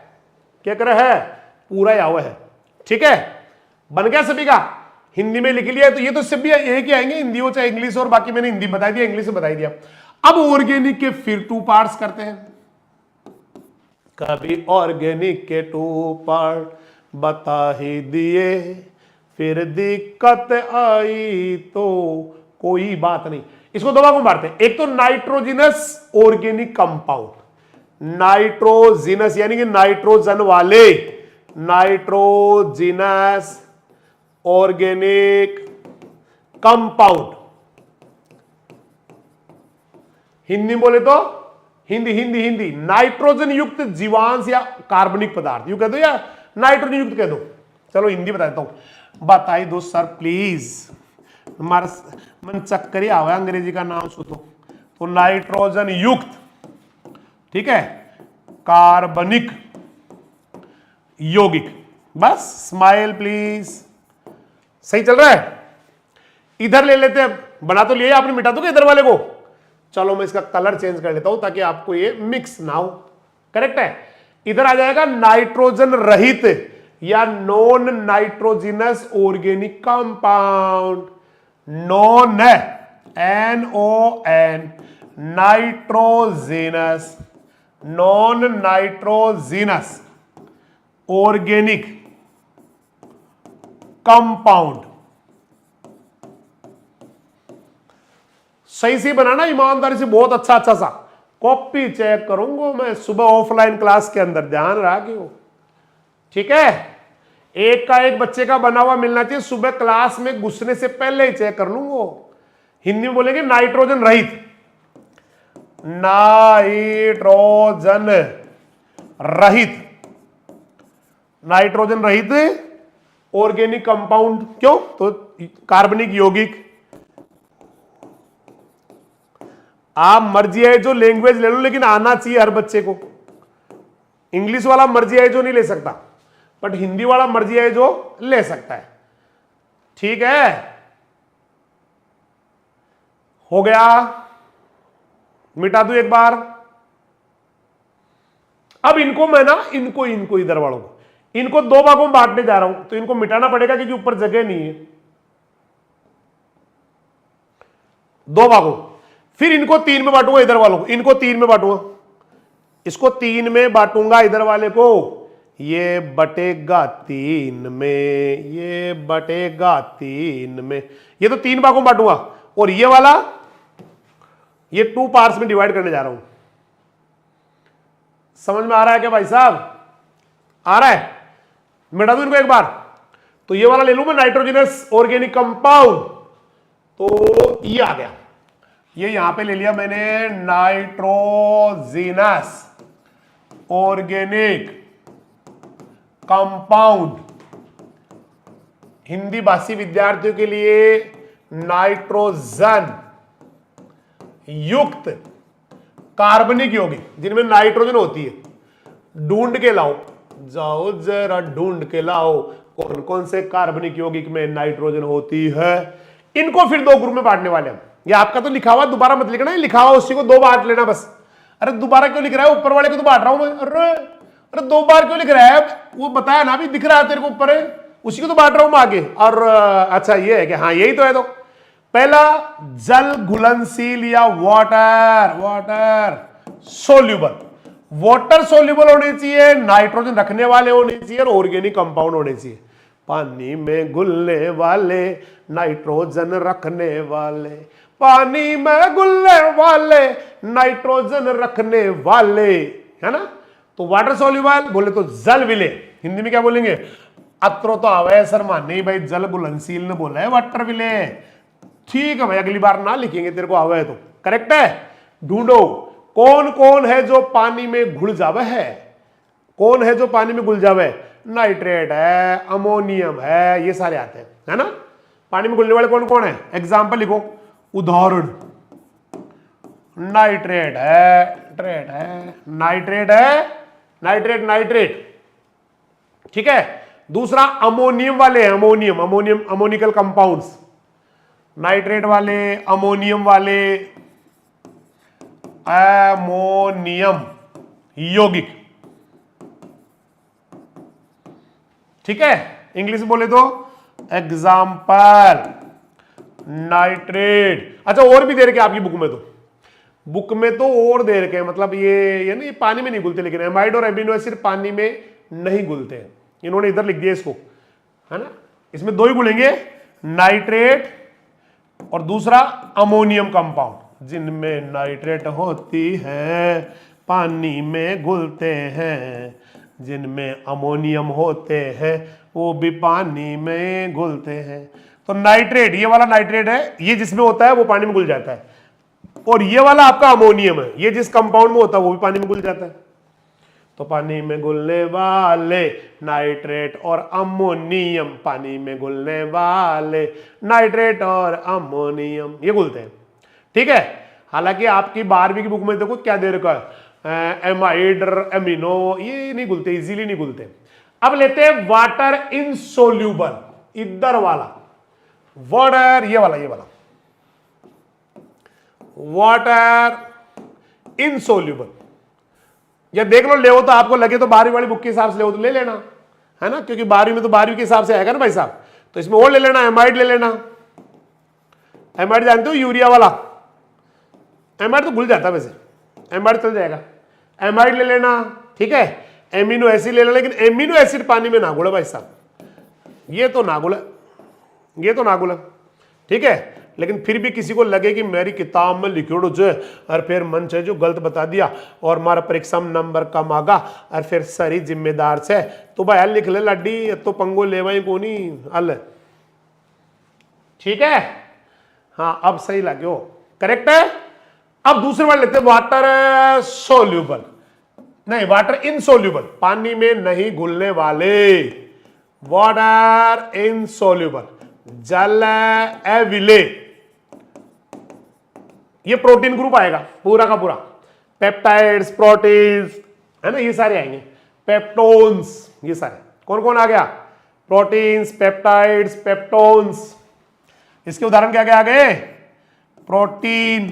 A: क्या कर रहा है? पूरा आवा है, ठीक है। बन गया सभी का? हिंदी में लिख लिया, तो ये तो सभी एक ही आएंगे, हिंदी हो चाहे इंग्लिश, और बाकी मैंने हिंदी बता दिया, इंग्लिश में बता दिया। अब ऑर्गेनिक के फिर टू पार्ट्स करते हैं। कभी ऑर्गेनिक के टू पार्ट बता ही दिए, फिर दिक्कत आई तो कोई बात नहीं। इसको दो भागों में बांटते हैं। एक तो नाइट्रोजिनस ऑर्गेनिक कंपाउंड, नाइट्रोजिनस यानी कि नाइट्रोजन वाले, नाइट्रोजिनस ऑर्गेनिक कंपाउंड, हिंदी बोले तो हिंदी नाइट्रोजन युक्त जीवांश या कार्बनिक पदार्थ, यू कह दो या नाइट्रोजन युक्त कह दो। चलो हिंदी बता देता हूं, बताई दो सर प्लीज, हमारा मन चक्कर ही आवा अंग्रेजी का नाम सुनो। तो नाइट्रोजन युक्त, ठीक है, कार्बनिक यौगिक, बस स्माइल प्लीज। सही चल रहा है? इधर ले लेते हैं, बना तो लिया आपने, मिटा दोगे इधर वाले को? चलो मैं इसका कलर चेंज कर लेता हूं ताकि आपको ये मिक्स ना हो। करेक्ट है? इधर आ जाएगा नाइट्रोजन रहित या non nitrogenous organic compound, non NON nitrogenous, non nitrogenous organic compound. सही से बनाना, ईमानदारी से, बहुत अच्छा सा। कॉपी चेक करूंगा मैं सुबह ऑफलाइन क्लास के अंदर, ध्यान रखियो, ठीक है। एक का एक बच्चे का बना हुआ मिलना चाहिए, सुबह क्लास में घुसने से पहले ही चेक कर लूंगा। हिंदी में बोलेंगे नाइट्रोजन रहित, नाइट्रोजन रहित, नाइट्रोजन रहित ऑर्गेनिक कंपाउंड। क्यों? तो कार्बनिक यौगिक। आप मर्जी है जो लैंग्वेज ले लो, लेकिन आना चाहिए हर बच्चे को। इंग्लिश वाला मर्जी है जो नहीं ले सकता, बट हिंदी वाला मर्जी है जो ले सकता है, ठीक है। हो गया, मिटा दूं एक बार। अब इनको मैं ना, इनको इधर वालों को, इनको दो भागों में बांटने जा रहा हूं, तो इनको मिटाना पड़ेगा क्योंकि ऊपर जगह नहीं है। दो भागों, फिर इनको तीन में बांटूंगा, इधर वालों को, इनको तीन में बांटूंगा, इसको तीन में बांटूंगा इधर वाले को, ये बटेगा 3 में, ये बटेगा 3 में, ये तो 3 भागों में बांटूंगा। और ये वाला ये 2 पार्ट्स में डिवाइड करने जा रहा हूं। समझ में आ रहा है क्या भाई साहब? आ रहा है? मिटा दूं इनको एक बार। तो ये वाला ले लूं मैं, नाइट्रोजनस ऑर्गेनिक कंपाउंड, तो ये आ गया। ये यहां पे ले लिया मैंने, नाइट्रोजनस ऑर्गेनिक कंपाउंड। हिंदी भाषी विद्यार्थियों के लिए नाइट्रोजन युक्त कार्बनिक यौगिक जिनमें नाइट्रोजन होती है, ढूंढ के लाओ, जाओ जरा ढूंढ के लाओ कौन कौन से कार्बनिक यौगिक में नाइट्रोजन होती है। इनको फिर 2 ग्रुप में बांटने वाले हम। ये आपका तो लिखा हुआ, दोबारा मत लिखना, लिखा हुआ उसी को 2 बांट लेना बस। अरे दोबारा क्यों लिख रहा है? ऊपर वाले को तो बांट रहा हूं मैं। अरे 2 बार क्यों लिख रहा है? वो बताया ना, अभी दिख रहा है तेरे को ऊपर है, उसी को तो बांट रहा हूं मैं आगे। और अच्छा ये है कि हाँ यही तो है। तो पहला जल घुलनशील या वाटर सोल्यूबल, वाटर सोल्यूबल होने चाहिए, नाइट्रोजन रखने वाले होने चाहिए और ऑर्गेनिक कंपाउंड होने चाहिए। पानी में घुलने वाले, नाइट्रोजन रखने वाले, पानी में घुलने वाले, नाइट्रोजन रखने वाले, है ना। तो वाटर सोल्यूबल बोले तो जल विले, हिंदी में क्या बोलेंगे? अत्रो तो आवे शर्मा, नहीं भाई जल घुलनशील ने बोला है, वाटर विले। ठीक है भाई, अगली बार ना लिखेंगे, तेरे को आवे तो करेक्ट है। ढूंढो कौन कौन है जो पानी में घुल जावे है, कौन है जो पानी में घुल जावे? नाइट्रेट है, अमोनियम है, ये सारे आते हैं, है ना। पानी में घुलने वाले कौन कौन है? एग्जाम्पल लिखो, उदाहरण, नाइट्रेट है, ट्रेट है, नाइट्रेट है, नाइट्रेट, ठीक है। दूसरा अमोनियम वाले हैं, अमोनियम अमोनिकल कंपाउंड्स, नाइट्रेट वाले, अमोनियम वाले, अमोनियम यौगिक, ठीक है। इंग्लिश में बोले तो एग्जाम्पल नाइट्रेट। अच्छा और भी दे रखे आपकी बुक में तो और दे रखे हैं, मतलब ये नहीं पानी में नहीं घुलते, लेकिन एमाइड और एमिनो एसिड पानी में नहीं घुलते हैं। इन्होंने इधर लिख दिया इसको, है ना। इसमें 2 ही घुलेंगे, नाइट्रेट और दूसरा अमोनियम कंपाउंड। जिनमें नाइट्रेट होती है पानी में घुलते हैं, जिनमें अमोनियम होते हैं वो भी पानी में घुलते हैं। तो नाइट्रेट, ये वाला नाइट्रेट है, ये जिसमें होता है वो पानी में घुल जाता है, और ये वाला आपका अमोनियम है, ये जिस कंपाउंड में होता है वो भी पानी में घुल जाता है। तो पानी में घुलने वाले नाइट्रेट और अमोनियम, पानी में घुलने वाले नाइट्रेट और अमोनियम, ये घुलते हैं, ठीक है। हालांकि आपकी 12वीं की बुक में देखो क्या दे रखा है, एमाइड, एमिनो, ये नहीं घुलते, इजीली नहीं घुलते। अब लेते हैं वाटर इनसोल्यूबल, इधर वाला वाटर, ये वाला वाटर इनसोल्यूबल। या देख लो, ले हो तो आपको लगे तो 12वीं वाली बुक के हिसाब से ले हो तो ले लेना, है ना, क्योंकि 12वीं में तो 12वीं के हिसाब से आएगा ना भाई साहब। तो इसमें और ले लेना, एमाइड ले लेना। एमाइड जानते हो, यूरिया वाला एमाइड तो घुल जाता है, वैसे एमाइड चल जाएगा, एमाइड ले लेना, ठीक है। एमिनो एसिड ले लेना, लेकिन एमिनो एसिड पानी में ना घुले भाई साहब, ये तो ना घुले, ठीक है। लेकिन फिर भी किसी को लगे कि मेरी किताब में लिखोड़ो जो है और फिर मन से जो गलत बता दिया और हमारा परीक्षा में नंबर कम आगा और फिर सारी जिम्मेदार से, तो भाई लिख ले लड्डी, तो पंगो ले वही को नहीं हल, ठीक है। हाँ अब सही लगे हो, करेक्ट है। अब दूसरे वाले लेते हैं, वाटर सोल्यूबल, नहीं वाटर इनसोल्यूबल, पानी में नहीं घुलने वाले, वाटर इनसोल्यूबल, जल एविले, ये प्रोटीन ग्रुप आएगा पूरा का पूरा, पेप्टाइड्स, प्रोटीन्स, है ना, ये सारे आएंगे, पेप्टोन्स, ये सारे कौन कौन आ गया, प्रोटीन्स, पेप्टाइड्स, पेप्टोन्स। इसके उदाहरण क्या क्या आ गए, प्रोटीन,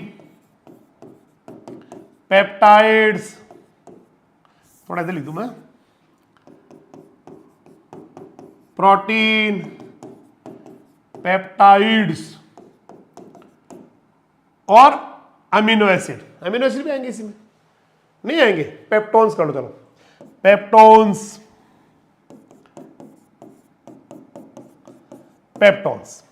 A: पेप्टाइड्स, थोड़ा इधर लिख दूं मैं, प्रोटीन, पेप्टाइड्स और अमीनो एसिड। अमीनो एसिड भी आएंगे इसमें, नहीं आएंगे, पेप्टोन्स कर लो, चलो पेप्टोन्स, पेप्टॉन्स।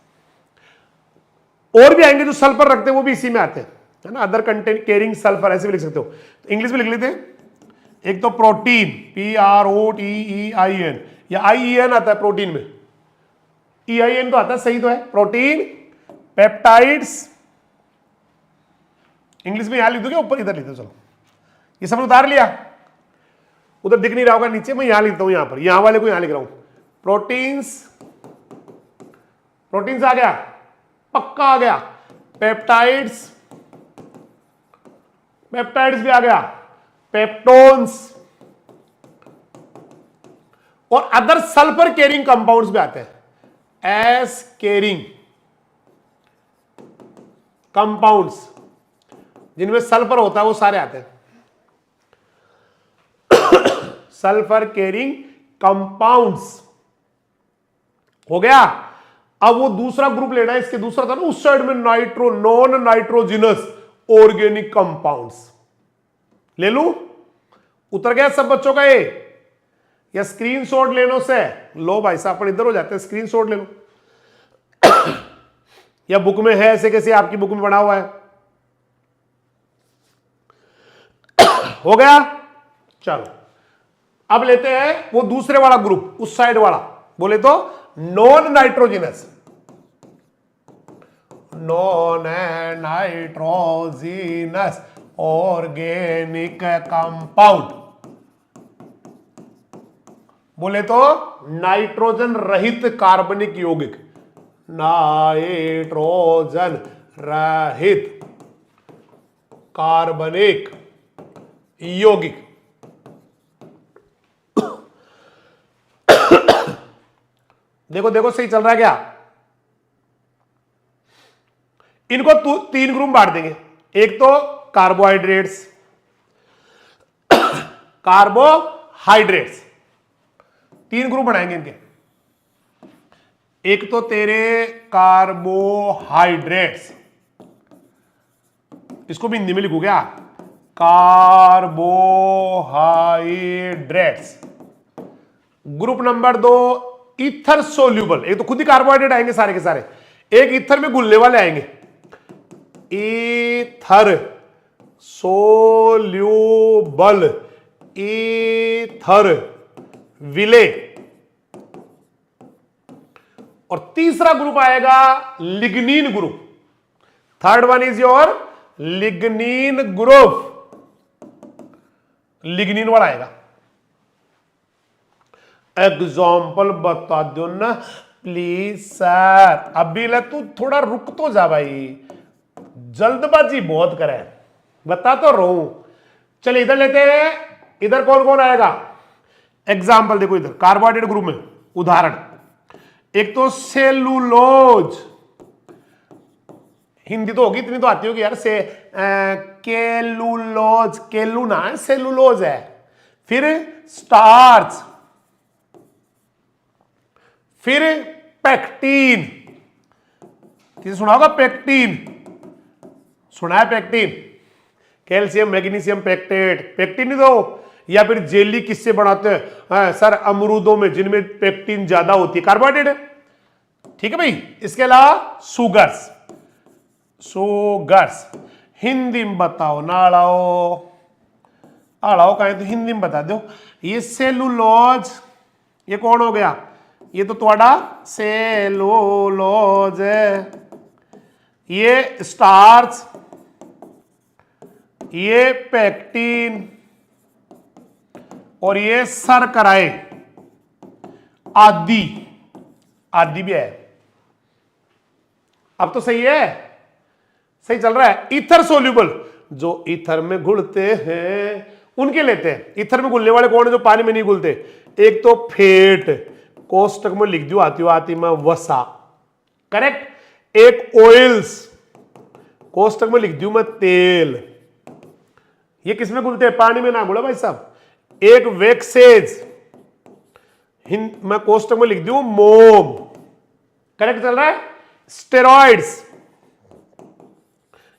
A: और भी आएंगे जो सल्फर रखते हैं, वो भी इसी में आते हैं, है ना। अदर कंटेंट कैरिंग सल्फर, ऐसे भी लिख सकते हो। तो इंग्लिश में लिख लेते हैं। एक तो प्रोटीन, PROTEIN, या IEN आता है प्रोटीन में, EIN तो आता है, सही तो है, प्रोटीन, पेप्टाइड्स। इंग्लिश में यहां लिख दोगे, ऊपर इधर लिख दो। चलो ये सब उतार लिया, उधर दिख नहीं रहा होगा नीचे, मैं यहां लिखता हूं, यहां पर, यहां वाले को यहां लिख रहा हूं। प्रोटीन्स, प्रोटीन्स आ गया, पक्का आ गया। पेप्टाइड्स, पेप्टाइड्स भी आ गया। पेप्टोन्स और अदर सल्फर कैरिंग कंपाउंड्स भी आते हैं। एस कैरिंग कंपाउंड्स, जिनमें सल्फर होता है, वो सारे आते हैं। सल्फर कैरिंग कंपाउंड्स हो गया। अब वो दूसरा ग्रुप लेना है, इसके दूसरा था ना उस साइड में, nitro, non nitrogenous organic compounds. ले लू, उतर गया सब बच्चों का ये, या स्क्रीनशॉट लेने से लो भाई साहब, अपन इधर हो जाते हैं, स्क्रीनशॉट ले लो। या बुक में है, ऐसे कैसे आपकी बुक में बना हुआ है। हो गया। चलो अब लेते हैं वो दूसरे वाला ग्रुप, उस साइड वाला, बोले तो non nitrogenous, non nitrogenous organic compound, बोले तो नाइट्रोजन रहित कार्बनिक यौगिक, नाइट्रोजन रहित कार्बनिक यौगिक। देखो देखो सही चल रहा है क्या। इनको तीन ग्रुप बांट देंगे। एक तो कार्बोहाइड्रेट्स, कार्बोहाइड्रेट्स तीन ग्रुप बनाएंगे इनके। एक तो तेरे कार्बोहाइड्रेट्स, इसको भी हिंदी में लिखू क्या, carbohydrates. Group number 2 ether soluble, एक तो खुद ही कार्बोहाइड्रेट आएंगे सारे के सारे, एक ईथर में घुलने वाले आएंगे, ईथर सोल्यूबल, ईथर विले। और तीसरा ग्रुप आएगा lignin group. Third one is your lignin group, lignin वाला आएगा। एग्जाम्पल बता दो ना प्लीज सर। अभी ले तू थोड़ा रुक तो जा भाई, जल्दबाजी बहुत करे, बता तो रहा हूं। चलिए इधर लेते हैं, इधर कौन कौन आएगा एग्जाम्पल देखो। इधर कार्बोहाइड्रेट ग्रुप में उदाहरण, एक तो सेलुलोज, हिंदी तो होगी, इतनी तो आती होगी यार, से केलुलोज, केलू ना है, सेलुलोज है। फिर स्टार्च, फिर पेक्टीन, किसी सुना होगा पेक्टीन, सुना है pectin, calcium magnesium pectate, pectin नहीं दो। या फिर जेली किससे बनाते हैं सर, अमरूदों में, जिनमें पेक्टीन ज्यादा होती है, कार्बोहाइड्रेट है, ठीक है भाई। इसके अलावा सुगर्स, सुगर्स हिंदी में बताओ ना, अड़ाओ अड़ाओ कहें तो हिंदी में बता दो। ये सेलुलोज, ये कौन हो गया, ये तो थोड़ा सेलुलोज है। ये स्टार्च, ये पेक्टीन, और ये शर्कराए आदि, आदि भी है। अब तो सही है, सही चल रहा है। ईथर सोल्यूबल, जो ईथर में घुलते हैं उनके लेते हैं। ईथर में घुलने वाले कौन है, जो पानी में नहीं घुलते। एक तो फेट, कोष्टक में लिख दो, आती में वसा, करेक्ट। एक ऑयल्स, कोष्टक में लिख दू मैं तेल, ये किसमें घुलते हैं, पानी में ना घुले भाई साहब। एक वैक्सेज, मैं कोष्टक में लिख दू मोम, करेक्ट चल रहा है। स्टेरॉइड्स,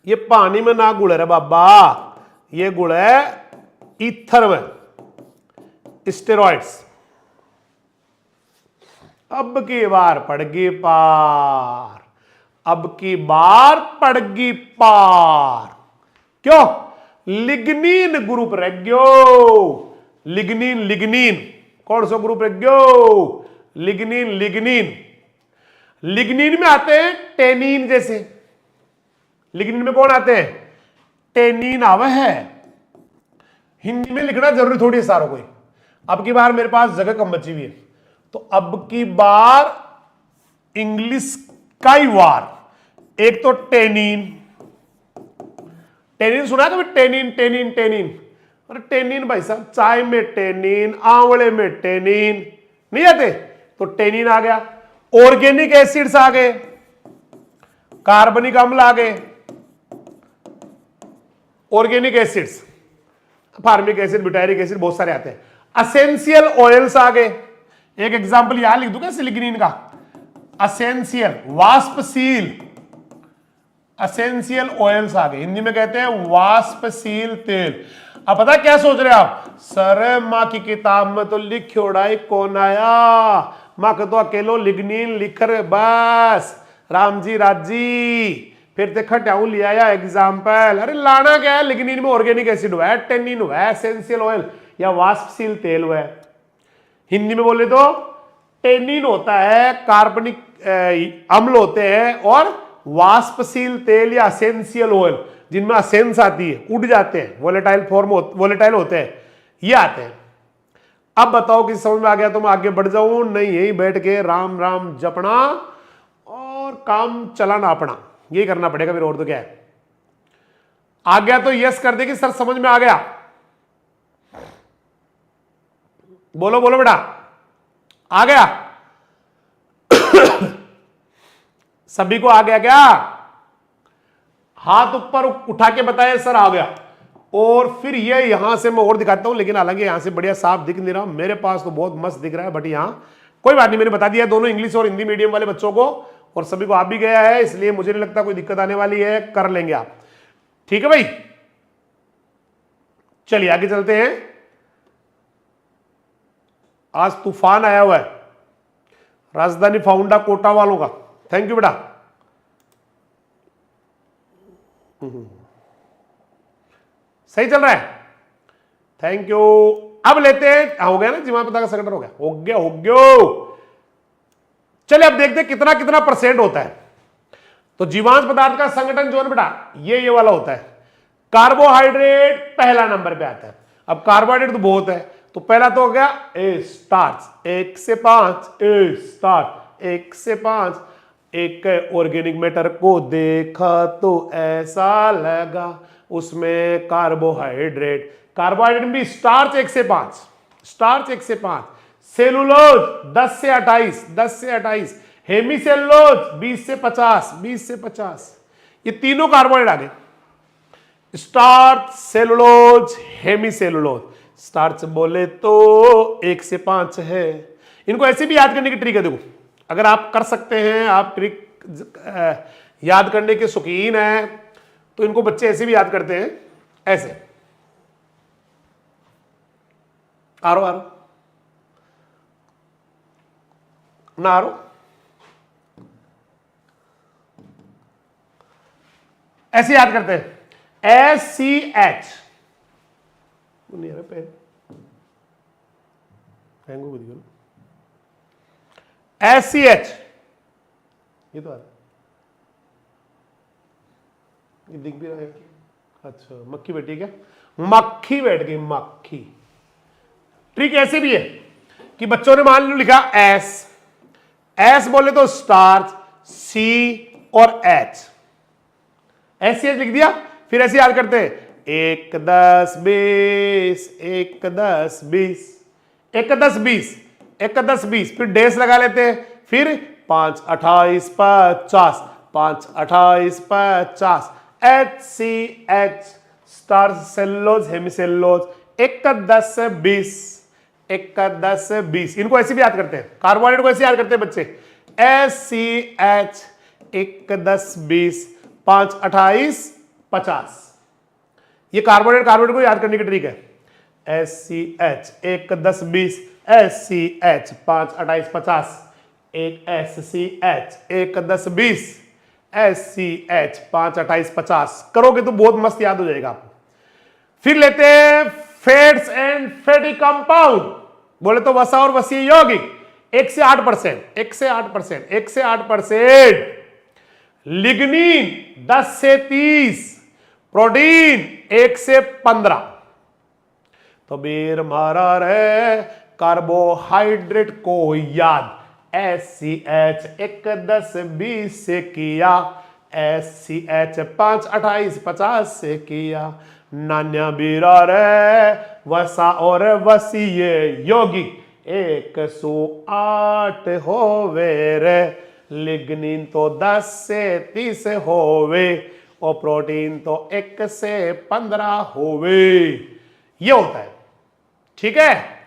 A: ये पानी में ना गुड़ है बाबा, ये गुड़ है ईथर में, स्टेरॉइड्स। अब की बार पड़गी पार, अब की बार पड़गी पार। क्यों? लिग्नीन ग्रुप रह गयो। लिग्नीन लिग्नीन कौन सा ग्रुप रह गयो? लिग्नीन लिग्नीन। लिग्नीन में आते हैं टेनिन जैसे। लिग्नीन में कौन आते हैं? टेनिन आवे है। हिंदी में लिखना जरूरी थोड़ी है सारों कोई। अब की बार मेरे पास जगह कम बची हुई है, तो अब की बार इंग्लिश का ही वार। एक तो टेनिन, टेनिन सुना है कभी? Tannin tannin tannin. अरे टेनिन भाई साहब, चाय में टेनिन, आंवले में टेनिन नहीं आते, तो टेनिन आ गया। ऑर्गेनिक एसिड्स आ गए, कार्बनिक अम्ल आ गए, organic acids, formic acid, butyric acid, बहुत सारे आते हैं। असेंशियल ऑयल्स आ गए। एक एग्जांपल यहां लिख दूंगा लिग्नीन का। असेंशियल, वाष्पशील, असेंशियल ऑयल्स आ गए। हिंदी में कहते हैं वाष्पशील तेल। अब पता क्या सोच रहे आप? सर माँ की किताब में तो लिखोड़ा ही कौन आया, माँ को तो अकेलो लिग्नीन लिख रहे बस। राम जी राजी फिर ते खटाऊ ले आया एग्जाम्पल। अरे लाना क्या है? लिग्नीन में ऑर्गेनिक एसिड हुआ है, टेनिन हुआ है, एसेंशियल ऑयल या वाष्पशील तेल हुआ है। हिंदी में बोले तो टेनिन होता है, कार्बनिक अम्ल होते हैं, और वाष्पशील तेल या असेंशियल ऑयल जिनमें असेंस आती है, उड़ जाते हैं, वोलेटाइल फॉर्म, वोलेटाइल होते हैं, ये आते हैं। अब बताओ कि समझ में आ गया तो मैं आगे बढ़ जाऊं? नहीं, यही बैठ के राम राम जपना और काम चलाना अपना, ये करना पड़ेगा फिर, और तो क्या है। आ गया तो यस कर दे कि सर समझ में आ गया। बोलो बोलो बेटा, आ गया? सभी को आ गया क्या? हाथ ऊपर उठा के बताए सर आ गया। और फिर ये यहां से मैं और दिखाता हूं, लेकिन हालांकि यहां से बढ़िया साफ दिख नहीं रहा, मेरे पास तो बहुत मस्त दिख रहा है, बट यहां कोई बात नहीं, मैंने बता दिया दोनों इंग्लिश और हिंदी मीडियम वाले बच्चों को, और सभी को आ भी गया है, इसलिए मुझे नहीं लगता कोई दिक्कत आने वाली है, कर लेंगे आप। ठीक है भाई, चलिए आगे चलते हैं। आज तूफान आया हुआ है राजधानी फाउंडा कोटा वालों का। थैंक यू बेटा। सही चल रहा है, थैंक यू। अब लेते हैं, हो गया ना जीवाणु पदार्थ का संगठन? हो गया, हो गया, हो गया। चलिए अब देखते हैं कितना कितना परसेंट होता है। तो जीवांश पदार्थ का संगठन जो है बेटा, ये वाला होता है। कार्बोहाइड्रेट पहला नंबर पे आता है। अब कार्बोहाइड्रेट तो बहुत है, तो पहला तो हो गया ए स्टार्च, 1 से 5, ए स्टार्च 1 से 5। एक ऑर्गेनिक मैटर को देखा तो ऐसा लगा उसमें कार्बोहाइड्रेट, कार्बोहाइड्रेट भी स्टार्च 1 से 5, स्टार्च 1 से 5। सेलुलोज 10 से 28, 10 से 28। हेमीसेलुलोज 20 से 50, 20 से 50। ये तीनों कार्बोहाइड्रेट आ गए, स्टार्च, सेलुलोज, हेमीसेलुलोज। स्टार्च बोले तो 1 से 5 है। इनको ऐसे भी याद करने की ट्रिक है, देखो अगर आप कर सकते हैं, आप ट्रिक याद करने के शौकीन हैं, तो इनको बच्चे ऐसे भी याद करते हैं, ऐसे आरो आरो ना आरो, ऐसे याद करते हैं। SCH नहीं आ पेन SCH, ये तो आ रहा, ये दिख भी रहा है। अच्छा मक्खी बैठी क्या? मक्खी बैठ गई, मक्खी। ट्रिक ऐसे भी है कि बच्चों ने मान लो लिखा एस बोले तो स्टार्च, C और H, SCH लिख दिया। फिर ऐसे याद करते हैं, 1 10 20, 1 10 20, 1 10 20, 1 10 20। फिर डेस लगा लेते हैं, फिर 5 28 50, 5 28 50। HCH starch, cellulose, hemicellulose 1 10 20, 1 10 20। इनको ऐसे भी याद करते हैं, कार्बोहाइड्रेट को ऐसे याद करते हैं बच्चे, SCH 1 10 20, 5 28 50। ये कार्बोहाइड्रेट को याद करने की ट्रिक है। SCH 1 10 20, SCH 5 28 50। एक SCH, एक 10 20, SCH 5 28 50 करोगे तो बहुत मस्त याद हो जाएगा आपको। फिर लेते हैं फैट्स एंड फैटी कंपाउंड, बोले तो वसा और वसीय यौगिक 1 से 8%, 1 से 8%, 1 से 8%, लिग्निन 10 से 30, प्रोटीन 1 से 15। तो बेर मारा रहे कार्बोहाइड्रेट को याद, SCH 1 10 20 से किया, SCH 5 28 50 से किया, नान्या बीरा रे वसा और वसीय यौगिक 108 होवे रे, लिग्निन तो 10 से 30 होवे और प्रोटीन तो 1 से 15 होवे। ये होता है, ठीक है।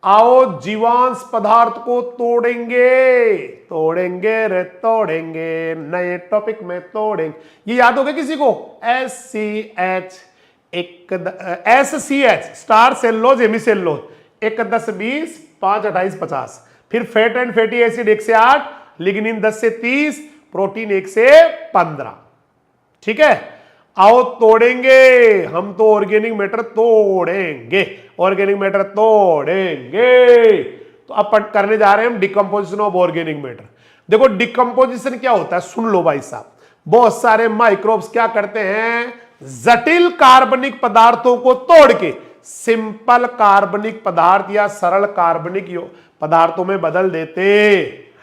A: आओ जीवांश पदार्थ को तोड़ेंगे, तोड़ेंगे रे तोड़ेंगे, नए टॉपिक में तोड़ेंगे। ये याद हो गया किसी को? SCH स्टार सेलुलोज हेमिसेलुलोज 1 10 20 5 28 50, फिर फैट एंड फैटी एसिड 1 से 8, लिग्निन 10 से 30, प्रोटीन 1 से 15, ठीक है। आओ तोड़ेंगे, हम तो ऑर्गेनिक मैटर तोड़ेंगे, ऑर्गेनिक मैटर तोड़ेंगे। तो अब करने जा रहे हैं हम डिकम्पोजिशन ऑफ ऑर्गेनिक मैटर। देखो डिकम्पोजिशन क्या होता है, सुन लो भाई साहब। बहुत सारे माइक्रोब्स क्या करते हैं, जटिल कार्बनिक पदार्थों को तोड़ के सिंपल कार्बनिक पदार्थ या सरल कार्बनिक पदार्थों में बदल देते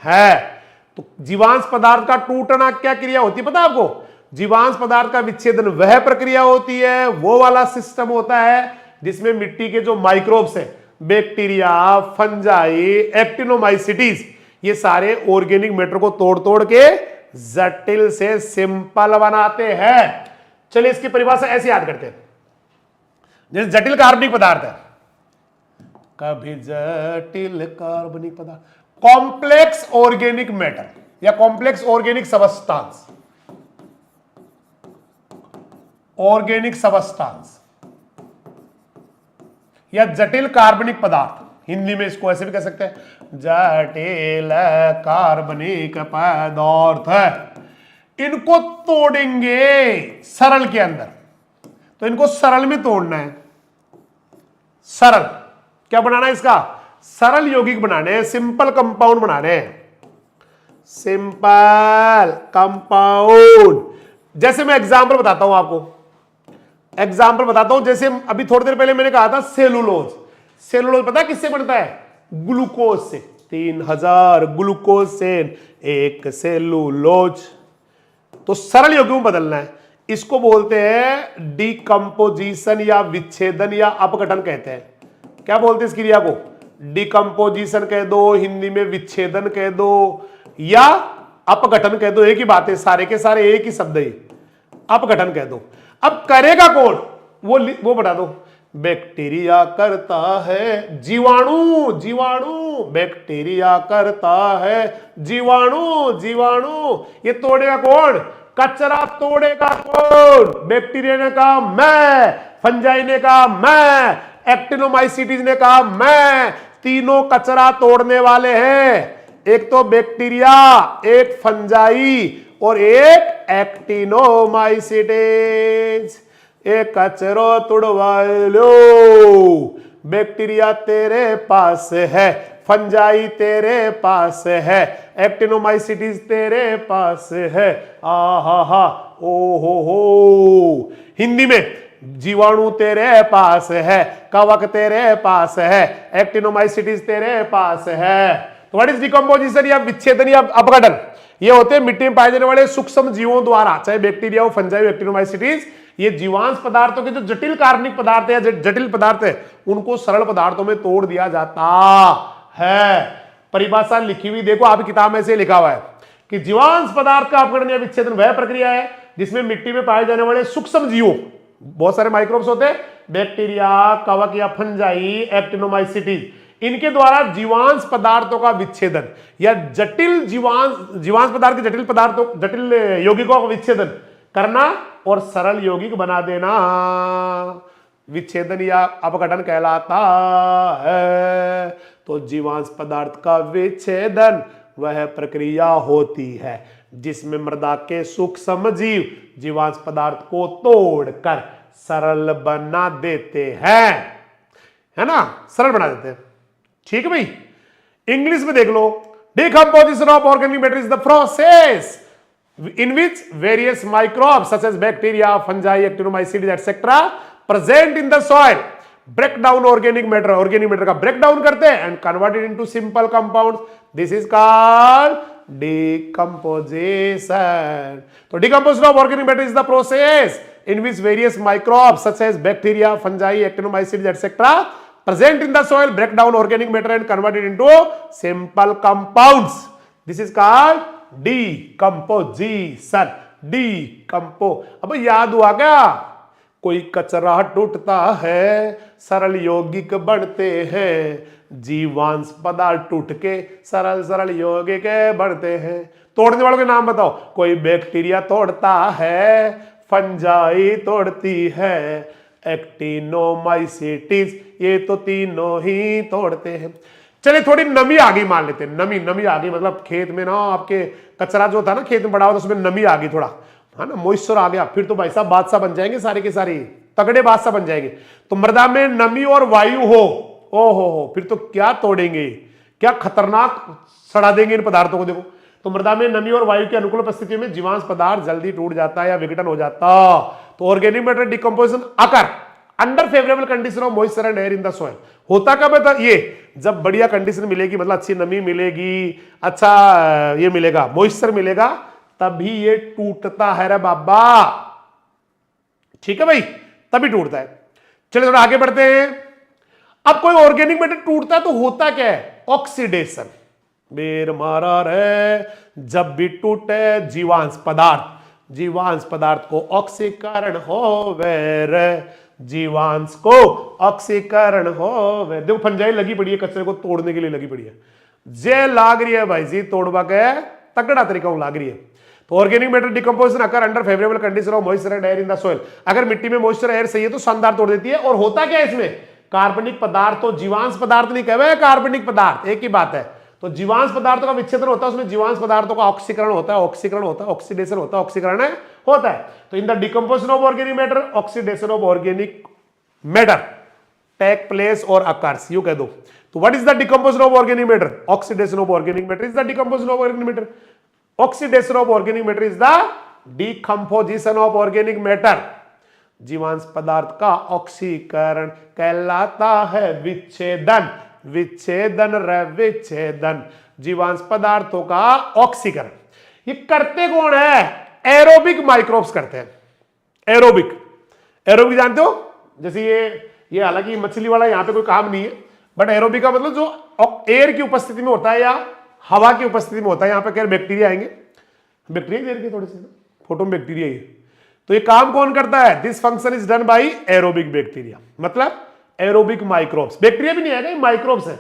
A: हैं। तो जीवांश पदार्थ का टूटना क्या क्रिया होती है पता है आपको? जीवांश पदार्थ का विच्छेदन वह प्रक्रिया होती है, वो वाला सिस्टम होता है जिसमें मिट्टी के जो माइक्रोब्स हैं, बैक्टीरिया, फंजाई, एक्टिनोमाइसिटीज, ये सारे ऑर्गेनिक मैटर को तोड़ तोड़ के जटिल से सिंपल बनाते हैं। चलिए इसकी परिभाषा ऐसे याद करते हैं। जैसे जटिल कार्बनिक पदार्थ है, कभी जटिल कार्बनिक पदार्थ, कॉम्प्लेक्स ऑर्गेनिक मैटर या complex organic substance, organic substance या जटिल कार्बनिक पदार्थ, हिंदी में इसको ऐसे भी कह सकते हैं जटिल कार्बनिक पदार्थ। इनको तोड़ेंगे सरल के अंदर, तो इनको सरल में तोड़ना है। सरल क्या बनाना है इसका? सरल यौगिक बनाने हैं, सिंपल कंपाउंड बनाने हैं, सिंपल कंपाउंड। जैसे मैं एग्जांपल बताता हूं आपको, एग्जांपल बताता हूं। जैसे अभी थोड़ी देर पहले मैंने कहा था सेलुलोज, सेलुलोज पता है किससे बनता है? ग्लूकोज से। 3000 ग्लूकोज से 1 सेलुलोज। तो सरल यौगिक में बदलना है, इसको बोलते हैं डिकम्पोजिशन या विच्छेदन या अपघटन कहते हैं। क्या बोलते हैं इस क्रिया को? डिकम्पोजिशन कह दो, हिंदी में विच्छेदन कह दो या अपघटन कह दो, एक ही बात है, सारे के सारे एक ही शब्द है, अपघटन कह दो। अब करेगा कौन वो बता दो। बैक्टीरिया करता है, जीवाणु, जीवाणु, बैक्टीरिया करता है, जीवाणु, जीवाणु। ये तोड़ेगा कौन? कचरा तोड़ेगा कौन? बैक्टीरिया ने कहा मैं, फंजाई ने कहा मैं, एक्टिनोमाइसिटीज ने कहा मैं। तीनों कचरा तोड़ने वाले हैं, एक तो बैक्टीरिया, एक फंजाई और एक एक्टिनोमाइसिटीज। एक कचरो तुड़वा लो, बैक्टीरिया तेरे पास है, फंजाई तेरे पास है, एक्टिनोमाइसिटीज तेरे पास है। आहा हा ओ हो। हिंदी में जीवाणु तेरे पास है, कवक तेरे पास है, एक्टिनोमाइसिटीज तेरे पास है। तो व्हाट इज डिकम्पोजिशन या विच्छेदन या अपघटन? ये होते हैं मिट्टी में पाए जाने वाले सूक्ष्म जीवों द्वारा, चाहे बैक्टीरिया हो, फंजाई हो, एक्टिनोमाइसिटीज। ये जीवांश पदार्थों के जो जटिल कार्बनिक पदार्थ है या जटिल पदार्थ है, उनको सरल पदार्थों में तोड़ दिया जाता है। परिभाषा लिखी हुई देखो, आपकी किताब में से लिखा हुआ है कि जीवांश पदार्थ का अपघटन या विच्छेदन वह प्रक्रिया है जिसमें मिट्टी में पाए जाने वाले सूक्ष्म जीवों, बहुत सारे माइक्रोब्स होते हैं, बैक्टीरिया, कवक या फंजाई, एक्टिनोमाइसिटीज, इनके द्वारा जीवांश पदार्थों का विच्छेदन या जटिल जीवांश पदार्थ के जटिल यौगिकों का विच्छेदन करना और सरल यौगिक बना देना विच्छेदन या अपघटन कहलाता है। तो जीवांश पदार्थ का विच्छेदन वह प्रक्रिया होती है जिसमें मृदा के सूक्ष्म जीव जीवांश पदार्थ को तोड़कर सरल बना देते हैं, है ना, सरल बना देते हैं। ठीक है भाई। इंग्लिश में देख लो, decomposition of organic matter is the process in which various microbes such as bacteria, fungi, actinomycetes etc. present in the soil break down organic matter का break down करते हैं and convert it into simple compounds. This is called decomposition. तो decomposition of organic matter is the process in which various microbes such as bacteria, fungi, actinomycetes etc. present in the soil break down organic matter and convert it into simple compounds. This is called decomposition. डिकम्पो, अब याद हुआ क्या? कोई कचरा टूटता है, सरल यौगिक बनते हैं, जीवांश पदार्थ टूट के सरल सरल यौगिक बनते हैं। तोड़ने वालों के नाम बताओ। कोई बैक्टीरिया तोड़ता है, फंजाई तोड़ती है, एक्टिनोमाइसिटिस, ये तो तीनों ही तोड़ते हैं। चलिए थोड़ी नमी आ गई मान लेते हैं, नमी आ गई, मतलब खेत में ना आपके कचरा जो था ना खेत में पड़ा हुआ था उसमें नमी आ गई थोड़ा, है ना, मॉइस्चर आ गया, फिर तो भाई साहब बादशाह बन जाएंगे, सारे के सारे तगड़े बादशाह बन जाएंगे। तो मृदा में नमी और वायु हो, ओहो, फिर तो क्या तोड़ेंगे, क्या खतरनाक सड़ा देंगे इन पदार्थों को। देखो, तो मृदा में नमी और वायु की अनुकूल परिस्थितियों में जीवांश पदार्थ जल्दी टूट जाता है या विघटन हो जाता। तो organic matter decomposition occur under favourable condition of moisture and air in the soil. होता कब है? ये जब बढ़िया कंडीशन मिलेगी, मतलब अच्छी नमी मिलेगी, अच्छा ये मिलेगा, मॉइस्चर मिलेगा, तभी ये टूटता है रे बाबा। ठीक है भाई, तभी टूटता है। चलिए थोड़ा आगे बढ़ते हैं। अब कोई ऑर्गेनिक मैटर टूटता है तो होता क्या है? ऑक्सीडेशन। बेर मारा रे, जब भी टूटे जीवांश पदार्थ को ऑक्सीकरण होवे रे, जीवांश को ऑक्सीकरण होवे। देखो फंजाई लगी पड़ी है, कचरे को तोड़ने के लिए लगी पड़ी है, जे लाग रही है भाई जी, तोड़वा के तगड़ा तरीका लाग रही है। तो organic matter decomposition occur under favourable condition of moisture and air in the soil. अगर मिट्टी में मॉइस्चर एयर सही है तो शानदार तोड़ देती है। और होता क्या है इसमें? कार्बनिक पदार्थ, तो जीवांश पदार्थ नहीं कहे, कार्बनिक पदार्थ एक ही बात है। तो जीवांश पदार्थों का विच्छेदन होता है, उसमें जीवांश पदार्थों का ऑक्सीकरण होता है, ऑक्सीडेशन होता है, ऑक्सीकरण होता है। तो in the decomposition of organic matter, oxidation of organic matter take place or occurs, you कह दो। तो what is the decomposition of organic matter? Oxidation of organic matter is the decomposition of organic matter. Oxidation of organic matter is the decomposition of organic matter. जीवांश पदार्थ का ऑक्सीकरण कहलाता है विच्छेदन। विच्छेदन जीवांश पदार्थों का ऑक्सीकरण। ये करते कौन है? एरोबिक माइक्रोब्स करते हैं। एरोबिक जानते हो? जैसे ये हालांकि मछली वाला यहां पे कोई काम नहीं है, बट एरोबिक का मतलब जो एयर की उपस्थिति में होता है या हवा की उपस्थिति में होता है। यहां पे क्या बैक्टीरिया आएंगे, बैक्टीरिया देर के थोड़े से फोटो में बैक्टीरिया ही। तो ये काम कौन करता है? This function is done by aerobic bacteria, मतलब एरोबिक माइक्रोब्स। बैक्टीरिया भी नहीं आएगा, ये माइक्रोब्स है।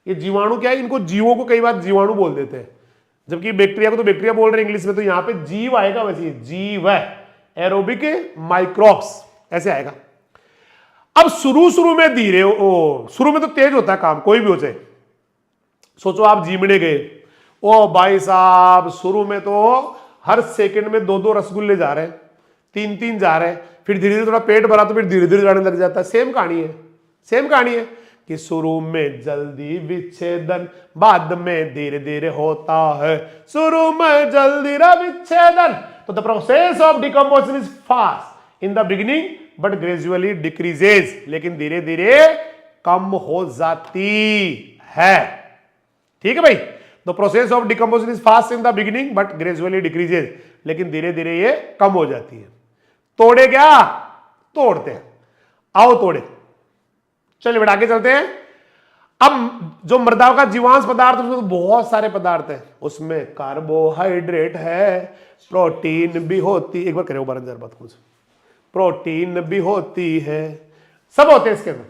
A: ये जीवाणु क्या है? इनको जीवों को कई बार जीवाणु बोल देते हैं, जबकि बैक्टीरिया को तो बैक्टीरिया बोल रहे हैं इंग्लिश में। तो यहां पे जीव आएगा, वैसे जीव है, एरोबिक माइक्रोब्स ऐसे आएगा। अब शुरू में धीरे, शुरू में तो तेज होता है काम, कोई भी हो जाए। सोचो आप जीमड़े गए, ओ भाई साहब, शुरू में तो हर सेकंड में 2-2 रसगुल्ले जा रहे हैं, 3-3 जा रहे हैं, फिर धीरे धीरे थोड़ा पेट भरा तो फिर धीरे धीरे जाने लग जाता है। सेम कहानी है कि शुरू में जल्दी विच्छेदन, बाद में धीरे धीरे होता है। शुरू में जल्दी विच्छेदन। तो the process of decomposition is fast in the beginning but gradually decreases, लेकिन धीरे धीरे कम हो जाती है। ठीक है भाई। The process of decomposition is fast in the beginning but gradually decreases, लेकिन धीरे धीरे ये कम हो जाती है। तोड़े क्या? तोड़ते हैं। आओ तोड़े। चलिए बेटा आगे चलते हैं। अब जो मृदा का जीवांश पदार्थ, उसमें तो बहुत सारे पदार्थ हैं। उसमें कार्बोहाइड्रेट है, प्रोटीन भी होती, एक बार करें बात कुछ, प्रोटीन भी होती है, सब होते हैं इसके अंदर।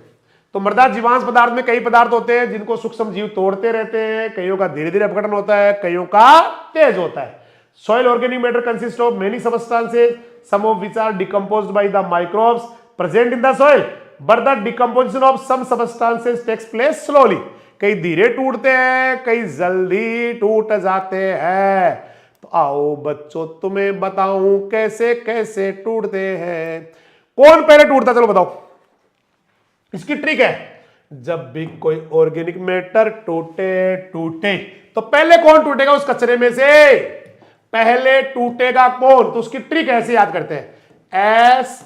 A: तो मृदा जीवांश पदार्थ में कई पदार्थ होते हैं जिनको सूक्ष्म जीव तोड़ते रहते हैं। कईयों का धीरे धीरे अपघटन होता है, कईयों का तेज होता है। Soil organic matter consists of many substances, some of which are decomposed by the microbes present in the soil, but the decomposition of some substances takes place slowly. कई धीरे टूटते हैं, कई जल्दी टूट जाते हैं। तो आओ बच्चों तुम्हें बताऊं कैसे कैसे टूटते हैं। कौन पहले टूटता, चलो बताओ। इसकी ट्रिक है, जब भी कोई ऑर्गेनिक मैटर टूटे तो पहले कौन टूटेगा उस कचरे में से, पहले टूटेगा कौन। तो उसकी ट्रिक ऐसे याद करते हैं, S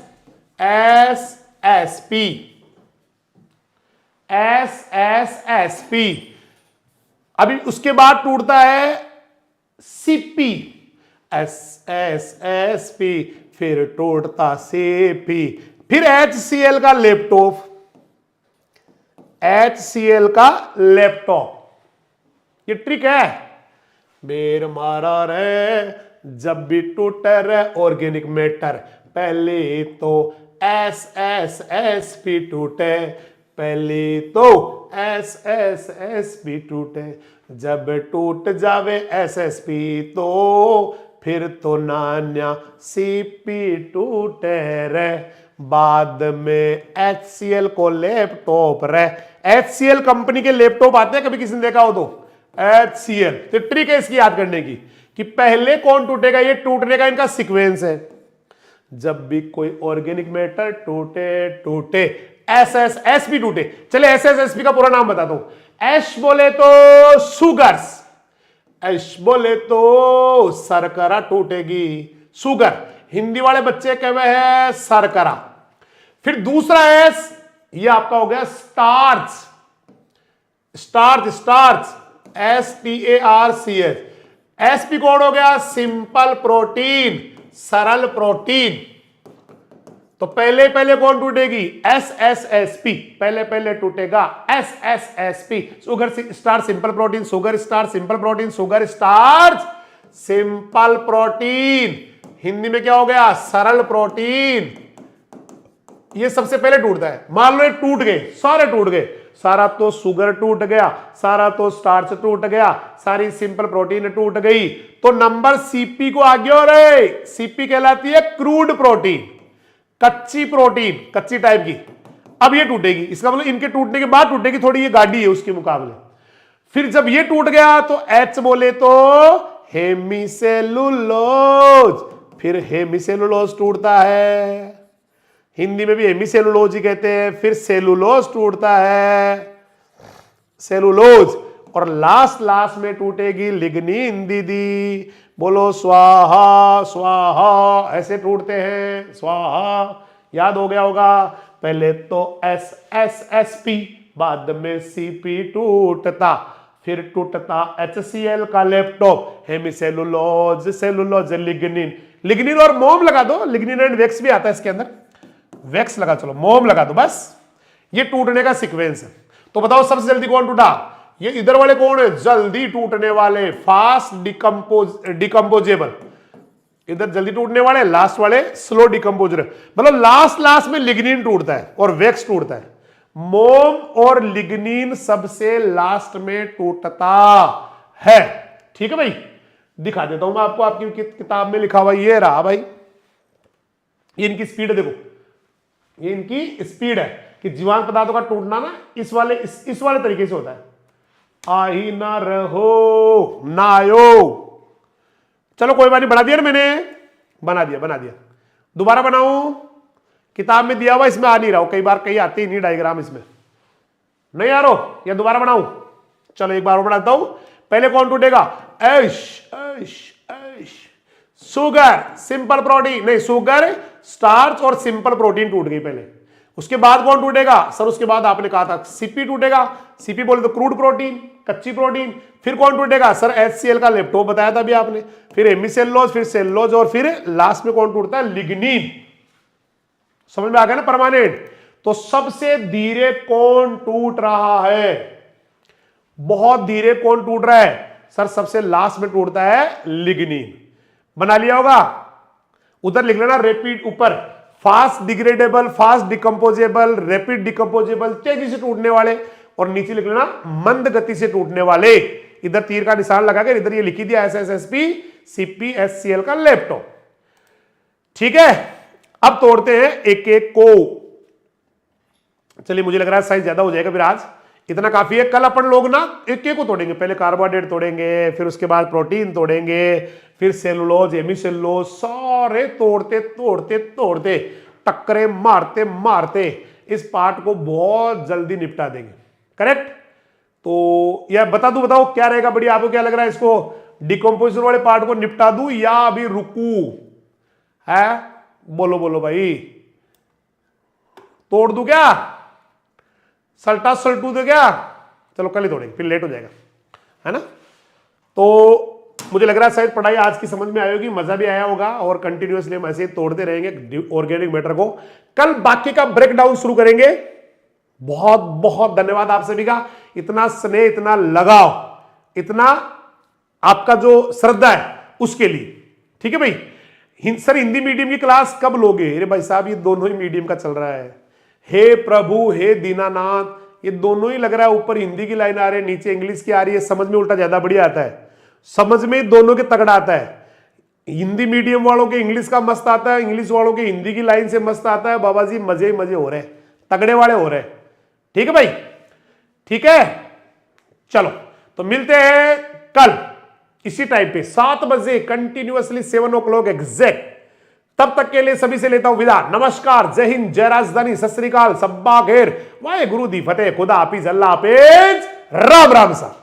A: S S P, S S S P. अभी उसके बाद टूटता है CP, S S S P, फिर टूटता सीपी, फिर HCl का लैपटॉप, HCl का लैपटॉप। ये ट्रिक है। बेर मारा रे जब भी टूटे रे ऑर्गेनिक मैटर, पहले तो SSSP टूटे, पहले तो SSSP टूटे, जब टूट जावे SSP तो फिर तो नान्या CP टूटे रे, बाद में HCl को लैपटॉप रे। HCl कंपनी के लैपटॉप आते हैं, कभी किसी ने देखा हो तो HCl। तो ट्रिक है इसकी याद करने की कि पहले कौन टूटेगा, ये टूटने का इनका सीक्वेंस है। जब भी कोई ऑर्गेनिक मैटर टूटे SSSP टूटे। चले SSSP का पूरा नाम बता दो। एश बोले तो सुगर्स, एश बोले तो शर्करा टूटेगी, सुगर। हिंदी वाले बच्चे कह रहे हैं शर्करा। फिर दूसरा एस, ये आपका हो गया starch, starch, starch, STARCH। SP कौन हो गया, सिंपल प्रोटीन, सरल प्रोटीन। तो पहले पहले कौन टूटेगी, SSSP, पहले पहले टूटेगा SSSP, sugar starch simple protein, sugar starch simple protein, sugar starch simple protein. Hindi में क्या हो गया, सरल प्रोटीन। ये सबसे पहले टूटता है। मान लो ये टूट गए, सारे टूट गए, सारा तो शुगर टूट गया, सारा तो स्टार्च टूट गया, सारी सिंपल प्रोटीन टूट गई, तो नंबर सीपी को आ गया। रे सीपी कहलाती है क्रूड प्रोटीन, कच्ची प्रोटीन, कच्ची टाइप की। अब ये टूटेगी, इसका मतलब इनके टूटने के बाद टूटेगी, थोड़ी ये गाड़ी है उसके मुकाबले। फिर जब ये टूट गया तो एच बोले तो हेमीसेलुलोज, फिर हेमीसेलुलोज टूटता है, हिंदी में भी हेमीसेलुलोज ही कहते हैं। फिर सेलुलोज टूटता है, सेलुलोज। और लास्ट में टूटेगी लिग्निन दीदी, बोलो स्वाहा स्वाहा, ऐसे टूटते हैं स्वाहा। याद हो गया होगा, पहले तो SSSP, बाद में CP टूटता, फिर टूटता HCl का laptop, hemicellulose, cellulose, lignin. Lignin और मोम लगा दो, लिग्निन एंड वैक्स भी आता है इसके अंदर, वैक्स लगा, चलो मोम लगा दो बस। ये टूटने का सीक्वेंस है। तो बताओ सबसे जल्दी कौन टूटा, ये इधर वाले कौन है, जल्दी टूटने वाले, फास्ट डिकम्पोजेबल। इधर जल्दी टूटने वाले, लास्ट वाले स्लो डिकम्पोजर। मतलब लास्ट में लिग्निन टूटता है और वैक्स टूटता है। मोम और लिग्निन सबसे लास्ट में टूटता है। ठीक है भाई, दिखा देता हूं मैं आपको, आपकी किताब में लिखा हुआ ये रहा भाई। ये इनकी स्पीड है, देखो ये इनकी स्पीड है कि जीवाणु पदार्थों का टूटना ना इस वाले तरीके से होता है। आही ना रहो नायो। चलो कोई बात नहीं, बना दिया ना मैंने, बना दिया। दोबारा बनाऊं, किताब में दिया हुआ इसमें आ नहीं रहा हूं, कई बार कहीं आती नहीं डायग्राम, इसमें नहीं आ रहा, या दोबारा बनाऊं। चलो एक बार और बनाता हूं। पहले कौन टूटेगा, एश एश एश, शुगर सिंपल प्रोटीन, नहीं शुगर स्टार्च और सिंपल प्रोटीन टूट गई पहले। उसके बाद कौन टूटेगा सर, उसके बाद आपने कहा था सीपी टूटेगा। सीपी बोले तो क्रूड प्रोटीन, कच्ची प्रोटीन। फिर कौन टूटेगा सर, HCl का लैपटॉप बताया था अभी आपने। फिर हेमीसेलुलोज, फिर सेलुलोज, और फिर लास्ट में कौन टूटता है, लिग्निन। समझ में आ गया ना, परमानेंट। तो सबसे धीरे कौन टूट रहा है, बहुत धीरे कौन टूट रहा है सर, सबसे लास्ट में टूटता है लिग्निन। बना लिया होगा, उधर लिख लेना रैपिड ऊपर, fast degradable, fast decomposable, rapid decomposable, तेजी से टूटने वाले, और नीचे लिख लेना मंद गति से टूटने वाले। इधर तीर का निशान लगाकर इधर ये लिखी दिया SSSP, CP, HCl का लैपटॉप। ठीक है, अब तोड़ते हैं एक एक को। चलिए मुझे लग रहा है साइज ज्यादा हो जाएगा फिर आज, इतना काफी है। कल अपन लोग ना एक एक को तोड़ेंगे, पहले कार्बोहाइड्रेट तोड़ेंगे, फिर उसके बाद प्रोटीन तोड़ेंगे, फिर सेलुलोज, हेमीसेलुलोज, सारे तोड़ते तोड़ते तोड़ते टक्करे मारते मारते इस पार्ट को बहुत जल्दी निपटा देंगे। करेक्ट? तो यह बता दूं, बताओ क्या रहेगा बढ़िया, आपको क्या लग रहा है? इसको डिकम्पोजिशन वाले पार्ट को निपटा दूं या अभी रुकू? है, बोलो बोलो भाई, तोड़ दूं क्या? सल्टा सल्टू दे क्या? चलो कल ही तोड़ेंगे, फिर लेट हो जाएगा, है ना? तो मुझे लग रहा है शायद पढ़ाई आज की समझ में आई होगी, मजा भी आया होगा, और कंटिन्यूअसली हम ऐसे तोड़ते रहेंगे ऑर्गेनिक मैटर को। कल बाकी का ब्रेक डाउन शुरू करेंगे। बहुत बहुत धन्यवाद आप सभी का, इतना स्नेह, इतना लगाव, इतना आपका जो श्रद्धा है उसके लिए। ठीक है भाई? सर हिंदी मीडियम की क्लास कब लोगे? अरे भाई साहब, ये दोनों ही मीडियम का चल रहा है। हे प्रभु, हे दीनानाथ, ये दोनों ही लग रहा है। ऊपर हिंदी की लाइन आ रही है, नीचे इंग्लिश की आ रही है। समझ में उल्टा ज्यादा बढ़िया आता है, समझ में दोनों के तगड़ा आता है। हिंदी मीडियम वालों के इंग्लिश का मस्त आता है, इंग्लिश वालों के हिंदी की लाइन से मस्त आता है। बाबा जी मजे ही मजे हो रहे हैं, तगड़े वाले हो रहे हैं। ठीक है भाई? ठीक है, चलो तो मिलते हैं कल इसी टाइम पे 7 बजे कंटिन्यूअसली 7 o'clock एग्जैक्ट। तब तक के लिए सभी से लेता हूं विदा। नमस्कार, जय हिंद, जय राजधानी, सत श्री अकाल, सब्बा घेर, वाहे गुरु दी फतेह, खुदा हाफिज, अल्लाह हाफिज, राम राम सा।